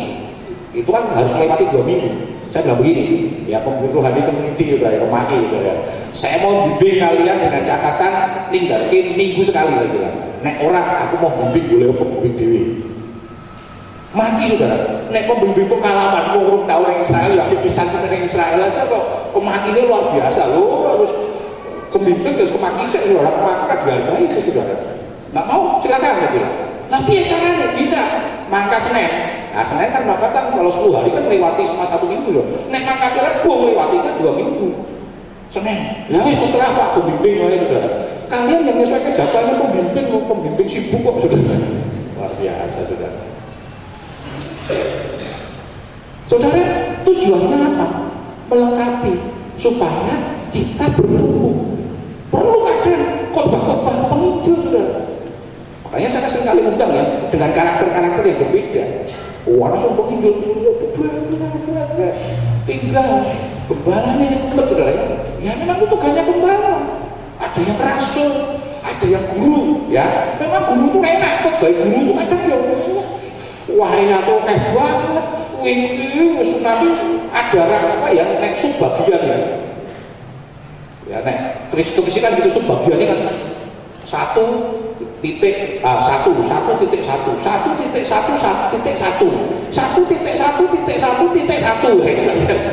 itu kan harus melewati 2 minggu. Saya bilang begini, ya pemimpin rohani community ya, Remaki ya. Saya mau bimbing kalian dengan catatan ninggalin minggu sekali saya bilang. Nek orang aku mau bimbing boleh pembimbing dewi. Mati saudara. Nek pembimbing pengalaman mau urung tahu orang Israel, ya bisa dengan Israel aja kok. Kemakiannya luar biasa loh, harus pembimbing terus kemaki saya orang kemaki dihargai itu saudara. Nggak mau silakan saya bilang. Tapi ya caranya bisa mangkat Senin. Nah Senin kan mangkatan kalau 10 hari kan melewati cuma 1 minggu loh. Nek mangkat Rebo melewatinya 2 minggu. Senin, ya wis terserah Pak pembimbing ya saudara. Kalian yang menyesuaikan jadwalnya pembimbing sibuk kok saudara. Luar biasa saudara. Saudara, tujuannya apa? Melengkapi supaya kita bertumbuh. Perlu ada khotbah-khotbah penginjil saudara. Makanya saya sering kali undang ya dengan karakter-karakter yang berbeda. Orang yang penginjil tinggal gembalanya yang benar saudara ya memang itu tugasnya gembala. Ada yang rasul, ada yang guru ya. Memang guru itu enak kok, baik guru itu kadang ya wahnya tuh banget wingi wis nanti ada apa ya nek subbagian ya nek Kristus kan gitu subbagiannya kan 1.1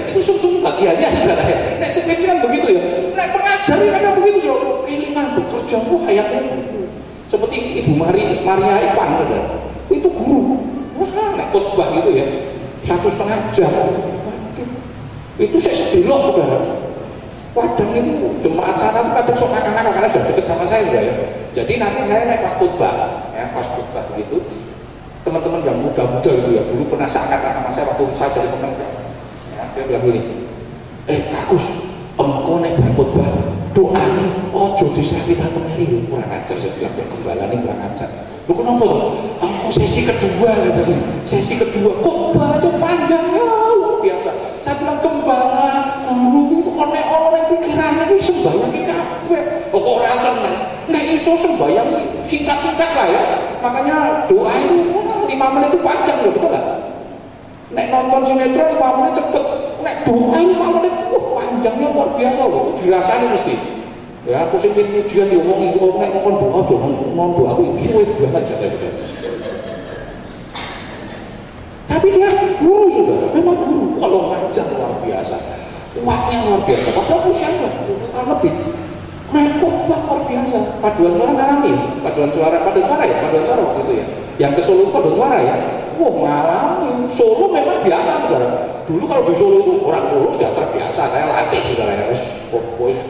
itu sub bagiannya saudara ya. Nek skripsi kan begitu ya. Nek pengajar kan begitu so. Kelingan bekerja kayaknya seperti Ibu Maria Ipan saudara. Itu guru. Wah, nek khotbah gitu ya. 1,5 jam. Waduh. Itu saya sedelok saudara. Padang itu jemaat sana tuh kadang sok nakal-nakal karena sudah deket sama saya juga ya. Jadi nanti saya naik pas khotbah, ya pas khotbah gitu, teman-teman yang muda-muda itu ya dulu pernah seangkatan sama saya waktu saya jadi pekerja. Ya, dia bilang gini, Agus, engkau naik khotbah, doa nih, ojo diserapi tante Mary, kurang ajar saya bilang, gembala nih kurang ajar. Lu kenapa? Engkau sesi kedua, sesi kedua khotbah aja panjangnya luar biasa. Saya bilang gembala, guru itu orang pikirannya itu sembahyang ke kabeh. Kok ora seneng? Nek iso sembahyang singkat-singkat lah ya. Makanya doa itu 5 menit itu panjang loh, betul nggak? Nek nonton sinetron 5 menit cepet. Nek doa 5 menit, panjangnya luar biasa loh. Dirasani mesti. Ya, aku sing ujian diomongin, nek ngomong doa, ngomong doa aku suwe banget ya. Tapi dia guru sudah, memang guru. Kalau ngajar luar biasa, uangnya luar biasa. Padahal usianya tahun lebih. Repot banget luar biasa. Paduan suara ngalamin, paduan suara waktu itu ya. Yang ke Solo paduan suara ya. Wah ngalamin. Solo memang biasa saudara. Dulu kalau di Solo itu orang Solo sudah terbiasa. Saya latih saudara ya. Terus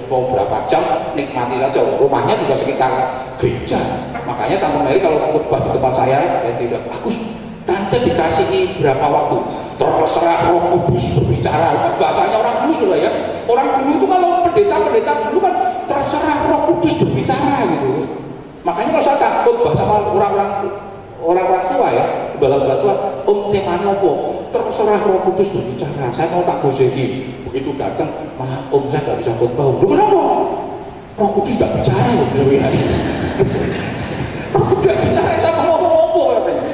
mau berapa jam nikmati saja. Rumahnya juga sekitar gereja. Makanya Tante Mary kalau khotbah di tempat saya, tidak Agus. Tante dikasih berapa waktu? Terserah Roh Kudus berbicara. Bahasanya orang dulu sudah ya. Orang dulu itu kalau pendeta dulu kan terserah Roh Kudus berbicara gitu. Makanya kalau saya takut sama orang-orang tua ya, bala-bala tua, temanya apa? Terserah Roh Kudus berbicara. Saya mau tak gojeki. Begitu datang, maaf saya nggak bisa khotbah. Lu kenapa? Roh Kudus nggak bicara loh. Roh Kudus nggak bicara sama ngomong-ngomong katanya.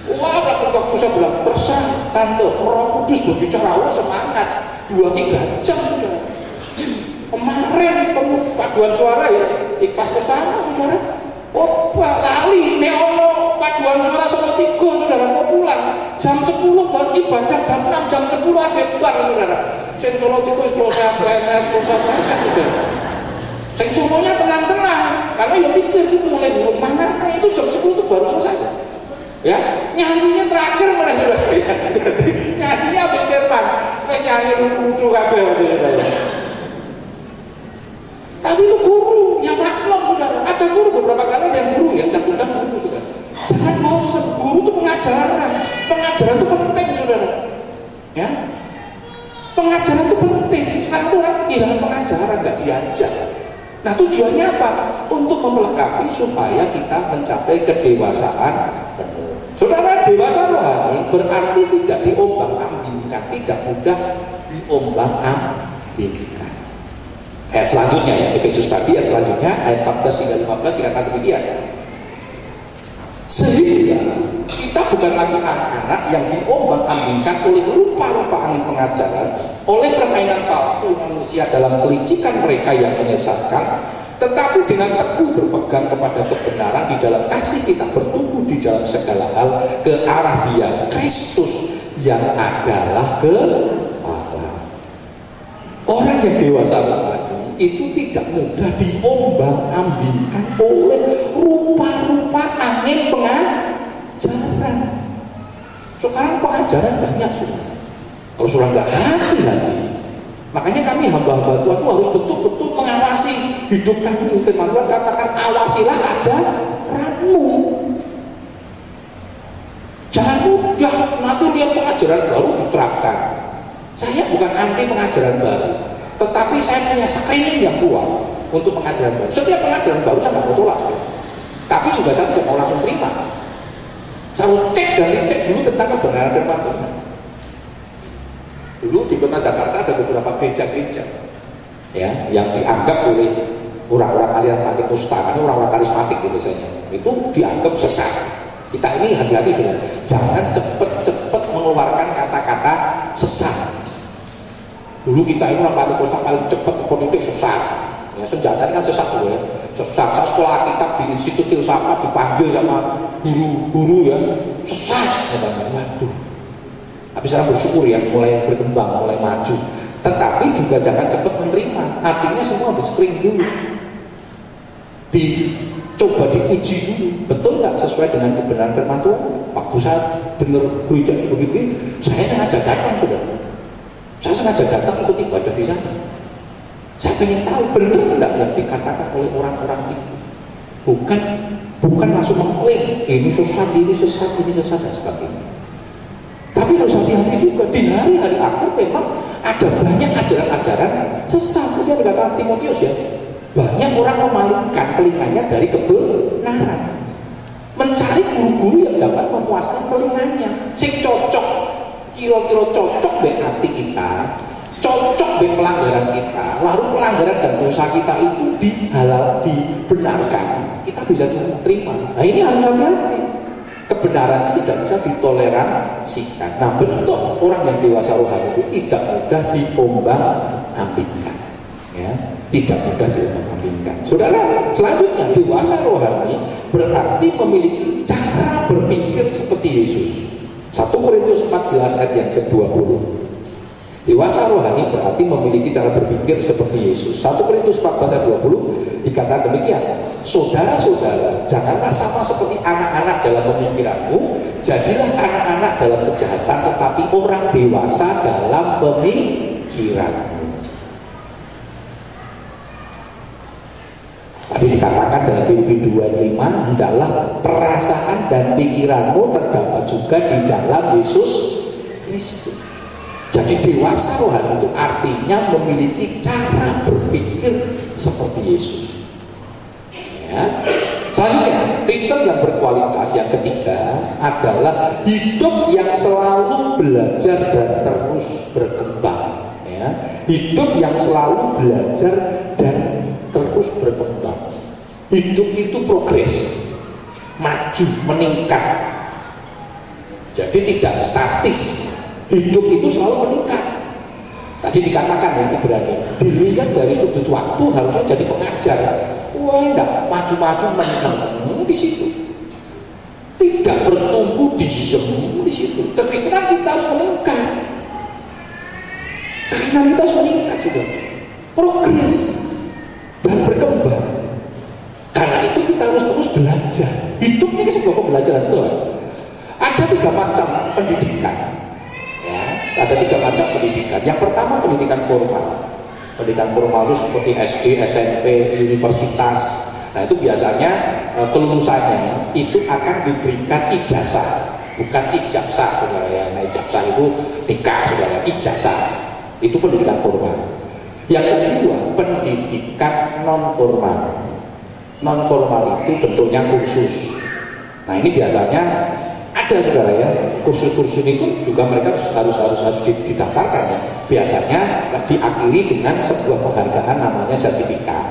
Wah, waktu saya bilang, terserah Tante, Roh Kudus berbicara, wah semangat 2-3 jam sudah. Kemarin paduan suara ya, pas ke sana saudara, lali, neono paduan suara sama 3 saudara, mau pulang jam 10 buat ibadah, jam 6, jam 10 habis bar saudara. Sing Solo itu saya saudara. Sing Solonya tenang-tenang, karena ya pikir itu mulai burung mana, itu jam 10 itu baru selesai. Ya, nyanyinya terakhir mana sudah ya. Nyanyinya habis depan, nyanyi lucu-lucu kabeh saudara. Tapi itu guru, yang maklum saudara. Ada guru beberapa kali ada yang guru ya, saya undang guru saudara. Jangan bosan, guru itu pengajaran. Pengajaran itu penting saudara. Ya, pengajaran itu penting. Sekarang itu orang kehilangan pengajaran, nggak diajar. Nah tujuannya apa? Untuk melengkapi supaya kita mencapai kedewasaan penuh. Saudara, dewasa rohani berarti tidak diombang-ambingkan, tidak mudah diombang-ambingkan. Ayat selanjutnya ya, Efesus tadi ayat selanjutnya ayat 14 hingga 15 dikatakan demikian. Sehingga kita bukan lagi anak-anak yang diombang-ambingkan oleh rupa-rupa angin pengajaran, oleh permainan palsu manusia dalam kelicikan mereka yang menyesatkan, tetapi dengan teguh berpegang kepada kebenaran di dalam kasih kita bertumbuh di dalam segala hal ke arah Dia Kristus yang adalah kepala. Orang yang dewasa tadi itu tidak mudah diombang-ambingkan oleh rupa-rupa angin pengajaran. Sekarang pengajaran banyak sudah. Kalau sudah nggak hati-hati, makanya kami hamba-hamba Tuhan itu harus betul-betul mengawasi hidup kami. Firman Tuhan katakan awasilah ajaranmu. Jangan mudah nanti lihat pengajaran baru diterapkan. Saya bukan anti pengajaran baru, tetapi saya punya screening yang kuat untuk pengajaran baru. Setiap pengajaran baru saya nggak mau tolak, tapi juga saya tidak mau langsung terima. Saya cek dan dicek dulu tentang kebenaran firman Tuhan. Dulu di kota Jakarta ada beberapa gereja-gereja ya, yang dianggap oleh orang-orang karismatik ustaz, orang-orang karismatik gitu biasanya, itu dianggap sesat. Kita ini hati-hati sudah, jangan cepet-cepet mengeluarkan kata-kata sesat. Dulu kita ini orang karismatik ustaz paling cepet politik sesat. Ya, senjata ini kan sesat juga ya. Sesat. Saya sekolah kitab di Institut Filsafat dipanggil sama guru-guru ya, sesat. Waduh. Tapi sekarang bersyukur ya, mulai berkembang, mulai maju. Tetapi juga jangan cepat menerima. Artinya semua harus screen dulu. Dicoba diuji dulu. Betul nggak sesuai dengan kebenaran firman Tuhan? Waktu saya dengar gereja begitu, saya sengaja datang sudah. Saya sengaja datang untuk ibadah di sana. Saya ingin tahu benar enggak yang dikatakan oleh orang-orang itu. Bukan langsung mengklaim ini sesat, dan sebagainya. Tapi harus hati-hati juga, di hari-hari akhir memang ada banyak ajaran-ajaran sesat. Kemudian kata Timotius ya, banyak orang memalingkan telinganya dari kebenaran, mencari guru-guru yang dapat memuaskan telinganya, sing cocok, kira-kira cocok dengan hati kita, cocok dengan pelanggaran kita, lalu pelanggaran dan dosa kita itu dibenarkan, kita bisa terima. Nah ini harus hati-hati. Kebenaran itu tidak bisa ditoleransikan. Nah bentuk orang yang dewasa rohani itu tidak mudah diombang-ambingkan, ya, tidak mudah diombang-ambingkan. Saudara, selanjutnya dewasa rohani berarti memiliki cara berpikir seperti Yesus. 1 Korintus 14 ayat yang ke-20. Dewasa rohani berarti memiliki cara berpikir seperti Yesus. 1 Korintus 14 ayat 20 dikatakan demikian. Saudara-saudara, janganlah sama seperti anak-anak dalam pemikiranmu, jadilah anak-anak dalam kejahatan, tetapi orang dewasa dalam pemikiranmu. Tadi dikatakan dalam Filipi 2:5, hendaklah perasaan dan pikiranmu terdapat juga di dalam Yesus Kristus. Jadi dewasa rohani itu artinya memiliki cara berpikir seperti Yesus. Ya. Selanjutnya, Kristen yang berkualitas yang ketiga adalah hidup yang selalu belajar dan terus berkembang. Ya. Hidup yang selalu belajar dan terus berkembang. Hidup itu progres, maju, meningkat. Jadi tidak statis. Hidup itu selalu meningkat. Tadi dikatakan ya Ibrani, dilihat dari sudut waktu harusnya jadi pengajar. Wah, enggak maju-maju menang di situ. Tidak bertumbuh diem di situ. Kekristenan kita harus meningkat. Kekristenan kita harus meningkat juga. Progres dan berkembang. Karena itu kita harus terus belajar. Hidup ini sebuah pembelajaran, betul. Ada 3 macam pendidikan. Ada 3 macam pendidikan. Yang pertama pendidikan formal. Pendidikan formal itu seperti SD, SMP, universitas. Nah itu biasanya kelulusannya itu akan diberikan ijazah, bukan ijabsah, saudara ya. Nah ijabsah itu nikah, saudara. Ijazah itu pendidikan formal. Yang kedua pendidikan non formal. Non formal itu bentuknya kursus. Nah ini biasanya ada, saudara ya, kursus-kursus itu juga mereka harus didaftarkan ya. Biasanya diakhiri dengan sebuah penghargaan namanya sertifikat.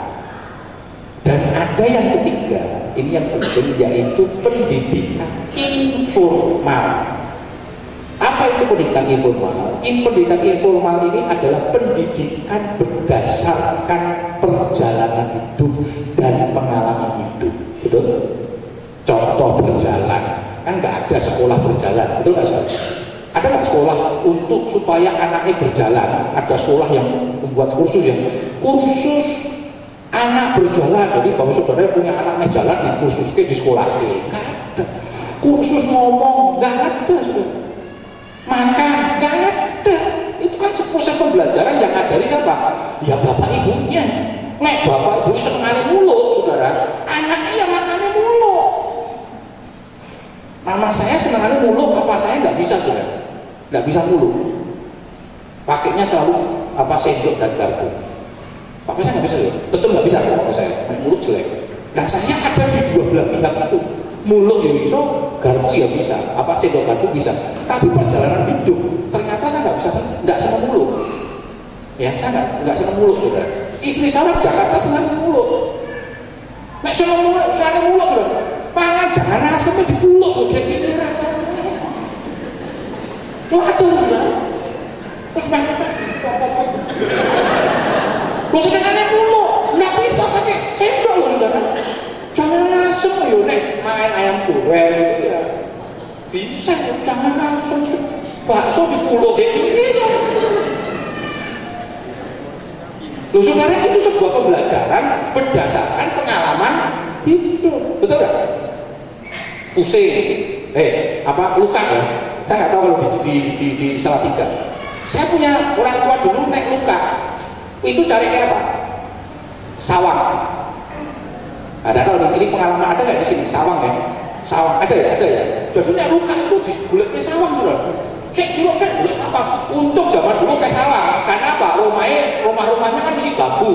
Dan ada yang ketiga, ini yang penting, yaitu pendidikan informal. Apa itu pendidikan informal? Pendidikan informal ini adalah pendidikan berdasarkan perjalanan hidup dan pengalaman hidup. Betul? Contoh berjalan. Kan nggak ada sekolah berjalan, betul nggak saudara? Ada nggak sekolah untuk supaya anaknya berjalan? Ada sekolah yang membuat kursus anak berjalan. Jadi kalau saudara punya anaknya jalan di kursus di sekolah, nggak ada. Kursus ngomong nggak ada, saudara. Makan nggak ada. Itu kan proses pembelajaran yang ngajari siapa? Ya bapak ibunya. Nek bapak ibu senengane mulut, saudara. Anaknya yang makannya mulut. Mama saya senangnya mulut, papa saya nggak bisa, saudara, nggak bisa mulut, pakainya selalu sendok dan garpu. Papa saya nggak bisa, ya? Betul nggak bisa, papa saya mulut jelek. Nah saya ada di dua belah pihak itu, mulut ya bisa, garpu ya bisa, sendok garpu bisa. Tapi perjalanan hidup ternyata saya nggak senang mulut. Ya saya nggak senang mulut, saudara. Istri saya orang Jakarta senang mulut. Nek senang mulut, saudara. Pangan jangan asemnya di pulau, sudah gini rasanya. Waduh, saudara. Terus makan. Lu senengannya pulau, nggak bisa pakai sendok loh, saudara. Jangan asem ya, nek makan ayam goreng gitu ya. Bisa, jangan asem. Bakso di pulau kayak gini. Loh, saudara, itu sebuah pembelajaran berdasarkan pengalaman hidup, betul nggak? Pusing, luka ya. Saya nggak tahu kalau di Salatiga. Saya punya orang tua dulu naik luka. Itu cari apa? sawang. Ada kalau ini pengalaman ada nggak di sini sawang ya? Sawang ada ya, ada ya. Jadi nek luka itu digulek ke sawang sudah. Cek dulu saya gulek apa? Untuk zaman dulu kayak sawang. Karena apa? Rumah-rumahnya kan mesti bambu.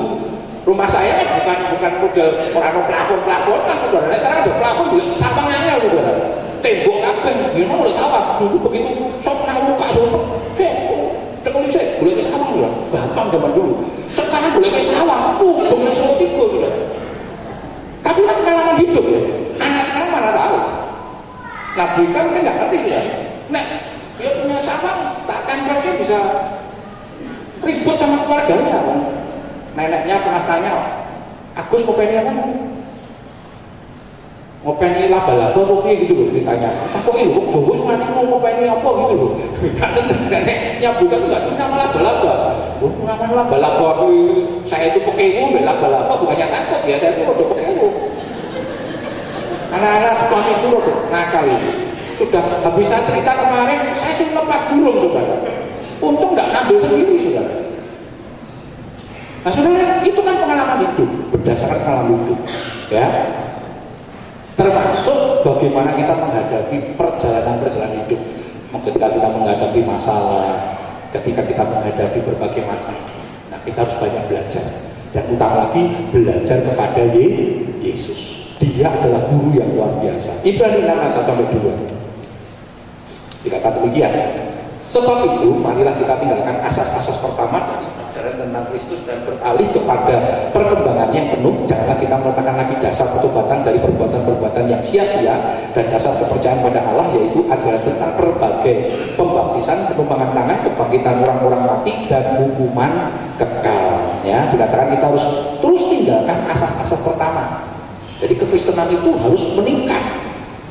Rumah saya kan bukan model orang plafon kan saudara. Sekarang ada plafon gulek sawangnya saudara. Tembok kabeh gimana oleh sawang. Dulu begitu sok luka saudara. Cekul saya gulek ke sawang sudah. Gampang zaman dulu. Sekarang gulek ke sawang. Bener sama tiga sudah. Tapi kan pengalaman hidup ya. Anak sekarang mana tahu. Nabi kan nggak ngerti ya. Nek dia punya sawang, takkan dia bisa ribut sama keluarganya. Neneknya pernah tanya, Agus mau pengen apa? Mau pengen laba-laba apa gitu loh ditanya. Takut kok Jowo semuanya mau pengen apa gitu loh. Neneknya bukan nggak suka sama laba-laba. Ngapain laba-laba? Saya itu pekemu, laba-laba bukannya takut ya, saya itu udah pekemu. Anak-anak kami itu udah nakal itu. Sudah habis saya cerita kemarin, saya sudah lepas burung saudara. Untung nggak ngambil sendiri saudara. Nah saudara, itu kan pengalaman hidup, berdasarkan pengalaman hidup, ya. Termasuk bagaimana kita menghadapi perjalanan hidup. Ketika kita menghadapi masalah, ketika kita menghadapi berbagai macam, nah kita harus banyak belajar. Dan utama lagi belajar kepada Yesus. Dia adalah guru yang luar biasa. Ibrani 6:1-2 dikatakan demikian. Sebab itu marilah kita tinggalkan asas-asas pertama dari ajaran tentang Kristus dan beralih kepada perkembangan yang penuh. Janganlah kita meletakkan lagi dasar pertobatan dari perbuatan-perbuatan yang sia-sia dan dasar kepercayaan pada Allah, yaitu ajaran tentang berbagai pembaptisan, penumpangan tangan, kebangkitan orang-orang mati, dan hukuman kekal. Ya, dikatakan kita harus terus tinggalkan asas-asas pertama. Jadi kekristenan itu harus meningkat.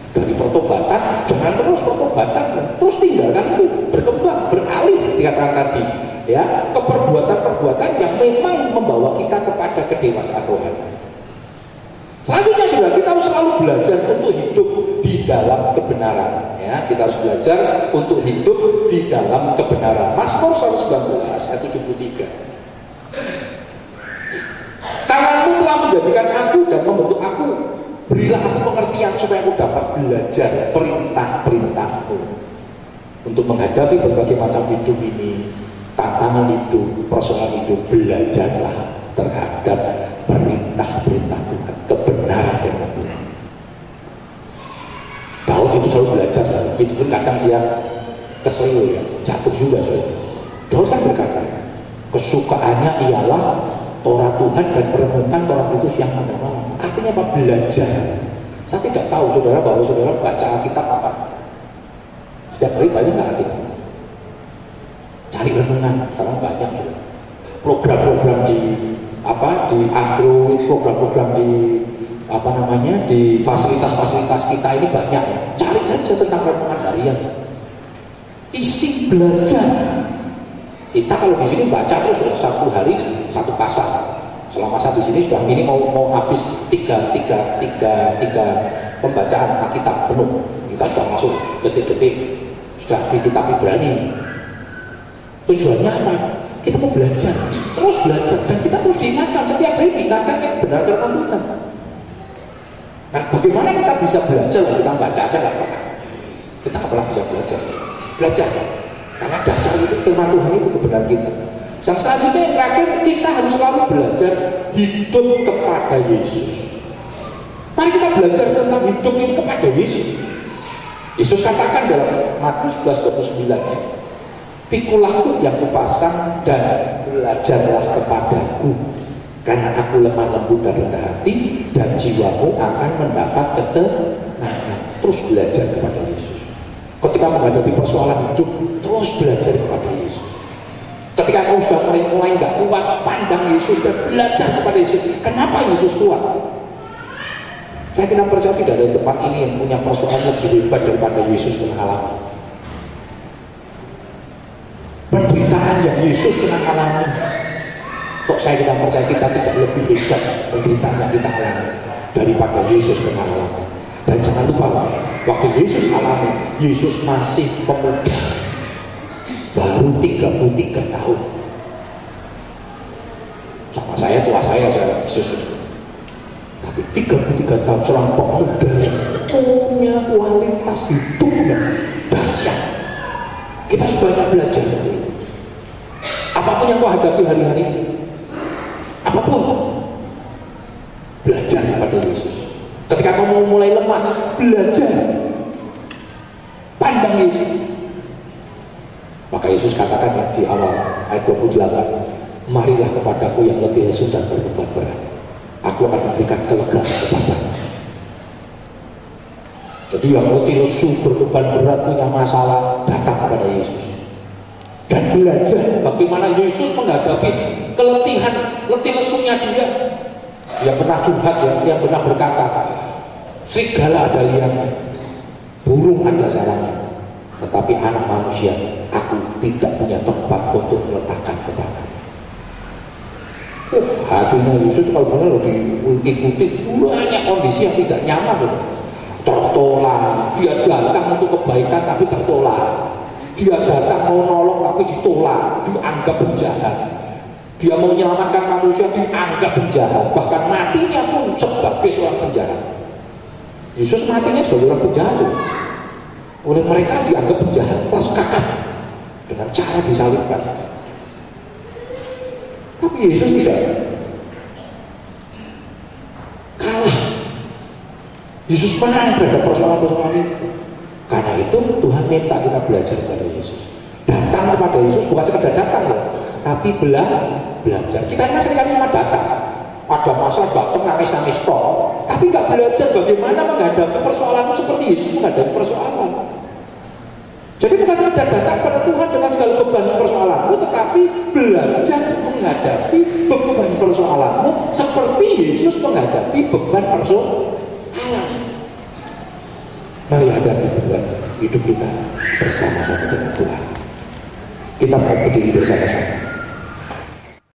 Dari pertobatan, jangan terus pertobatan, terus tinggalkan itu, berkembang, beralih dikatakan tadi, ya, ke perbuatan-perbuatan yang memang membawa kita kepada kedewasaan rohani. Selanjutnya sudah kita harus selalu belajar untuk hidup di dalam kebenaran, ya, kita harus belajar untuk hidup di dalam kebenaran. Mazmur 119 ayat 73. Tanganmu telah menjadikan aku dan membentuk aku. Berilah aku pengertian supaya aku dapat belajar perintah-perintahmu. Untuk menghadapi berbagai macam hidup ini, tantangan hidup, persoalan hidup, belajarlah terhadap perintah-perintah Tuhan, kebenaran firman Tuhan. Daud itu selalu belajar, itu pun kadang dia kesel ya, jatuh juga. Daud kan berkata, kesukaannya ialah Torah Tuhan dan merenungkan Torah itu siang dan malam. Artinya apa? Belajar. Saya tidak tahu saudara bahwa saudara baca Alkitab apa. Setiap hari banyak nggak Alkitab? Cari renungan, sekarang banyak saudara. Program-program di Android, program-program di di fasilitas-fasilitas kita ini banyak ya. Cari aja tentang renungan harian. Isi belajar. Kita kalau di sini baca terus sudah satu hari satu pasal. Selama saya di sini sudah ini mau habis tiga pembacaan Alkitab penuh. Kita sudah masuk detik-detik sudah di kitab Ibrani. Tujuannya apa? Kita mau belajar, terus belajar, dan kita terus diingatkan setiap hari diingatkan yang benar firman Tuhan. Nah, bagaimana kita bisa belajar? Kita baca aja nggak pernah. Kita nggak pernah bisa belajar. Karena dasar itu firman Tuhan itu kebenaran kita. Yang selanjutnya yang terakhir, kita harus selalu belajar hidup kepada Yesus. Mari kita belajar tentang hidup ini kepada Yesus. Yesus katakan dalam Matius 11:29, "Pikulah yang kupasang dan belajarlah kepadaku, karena aku lemah lembut dan rendah hati, dan jiwamu akan mendapat ketenangan." Terus belajar kepada Yesus. Ketika menghadapi persoalan hidup, terus belajar kepada Yesus. Ketika kau sudah mulai nggak kuat, pandang Yesus dan belajar kepada Yesus. Kenapa Yesus kuat? Saya kira percaya tidak ada tempat ini yang punya persoalan lebih hebat daripada Yesus mengalami. Penderitaan yang Yesus pernah alami. Kok saya tidak percaya kita tidak lebih hebat penderitaan yang kita alami daripada Yesus pernah alami. Dan jangan lupa, waktu Yesus alami, Yesus masih pemuda, baru 33 tahun. Sama saya, tua saya Yesus. Tapi 33 tahun seorang pemuda punya kualitas hidup yang dahsyat. Kita harus banyak belajar dari itu. Apapun yang kau hadapi hari-hari, apapun, belajar kepada Yesus. Ketika kau mau mulai lemah, belajar, pandang Yesus. Maka Yesus katakan di awal ayat 28, marilah kepadaku yang letih lesu dan berbeban berat, aku akan memberikan kelegaan kepadamu. Jadi yang letih lesu, berbeban berat, punya masalah, datang kepada Yesus dan belajar bagaimana Yesus menghadapi keletihan, letih lesunya dia. Dia pernah curhat ya, dia pernah berkata, serigala ada liangnya, burung ada sarangnya, tetapi anak manusia, aku tidak punya tempat untuk meletakkan kepadanya. Hatinya Yesus kalau benar diikuti banyak kondisi yang tidak nyaman, tertolak. Dia datang untuk kebaikan tapi tertolak. Dia datang mau nolong tapi ditolak, dianggap penjahat. Dia mau menyelamatkan manusia, dianggap penjahat. Bahkan matinya pun sebagai seorang penjahat. Yesus matinya sebagai orang penjahat tuh. Oleh mereka dianggap penjahat kelas kakap dengan cara disalibkan. Tapi Yesus tidak kalah. Yesus menang terhadap persoalan-persoalan itu. Karena itu Tuhan minta kita belajar kepada Yesus. Datang kepada Yesus bukan sekedar datang loh, tapi belajar. Kita kan seringkali cuma datang, ada masalah datang nangis-nangis toh, tapi nggak belajar bagaimana menghadapi persoalan seperti Yesus menghadapi persoalan. Jadi bukan sekedar datang kepada Tuhan dengan segala beban persoalanmu, tetapi belajar menghadapi beban persoalanmu seperti Yesus menghadapi beban persoalan. Mari hadapi beban hidup kita bersama-sama dengan Tuhan. Kita mau berdiri bersama-sama.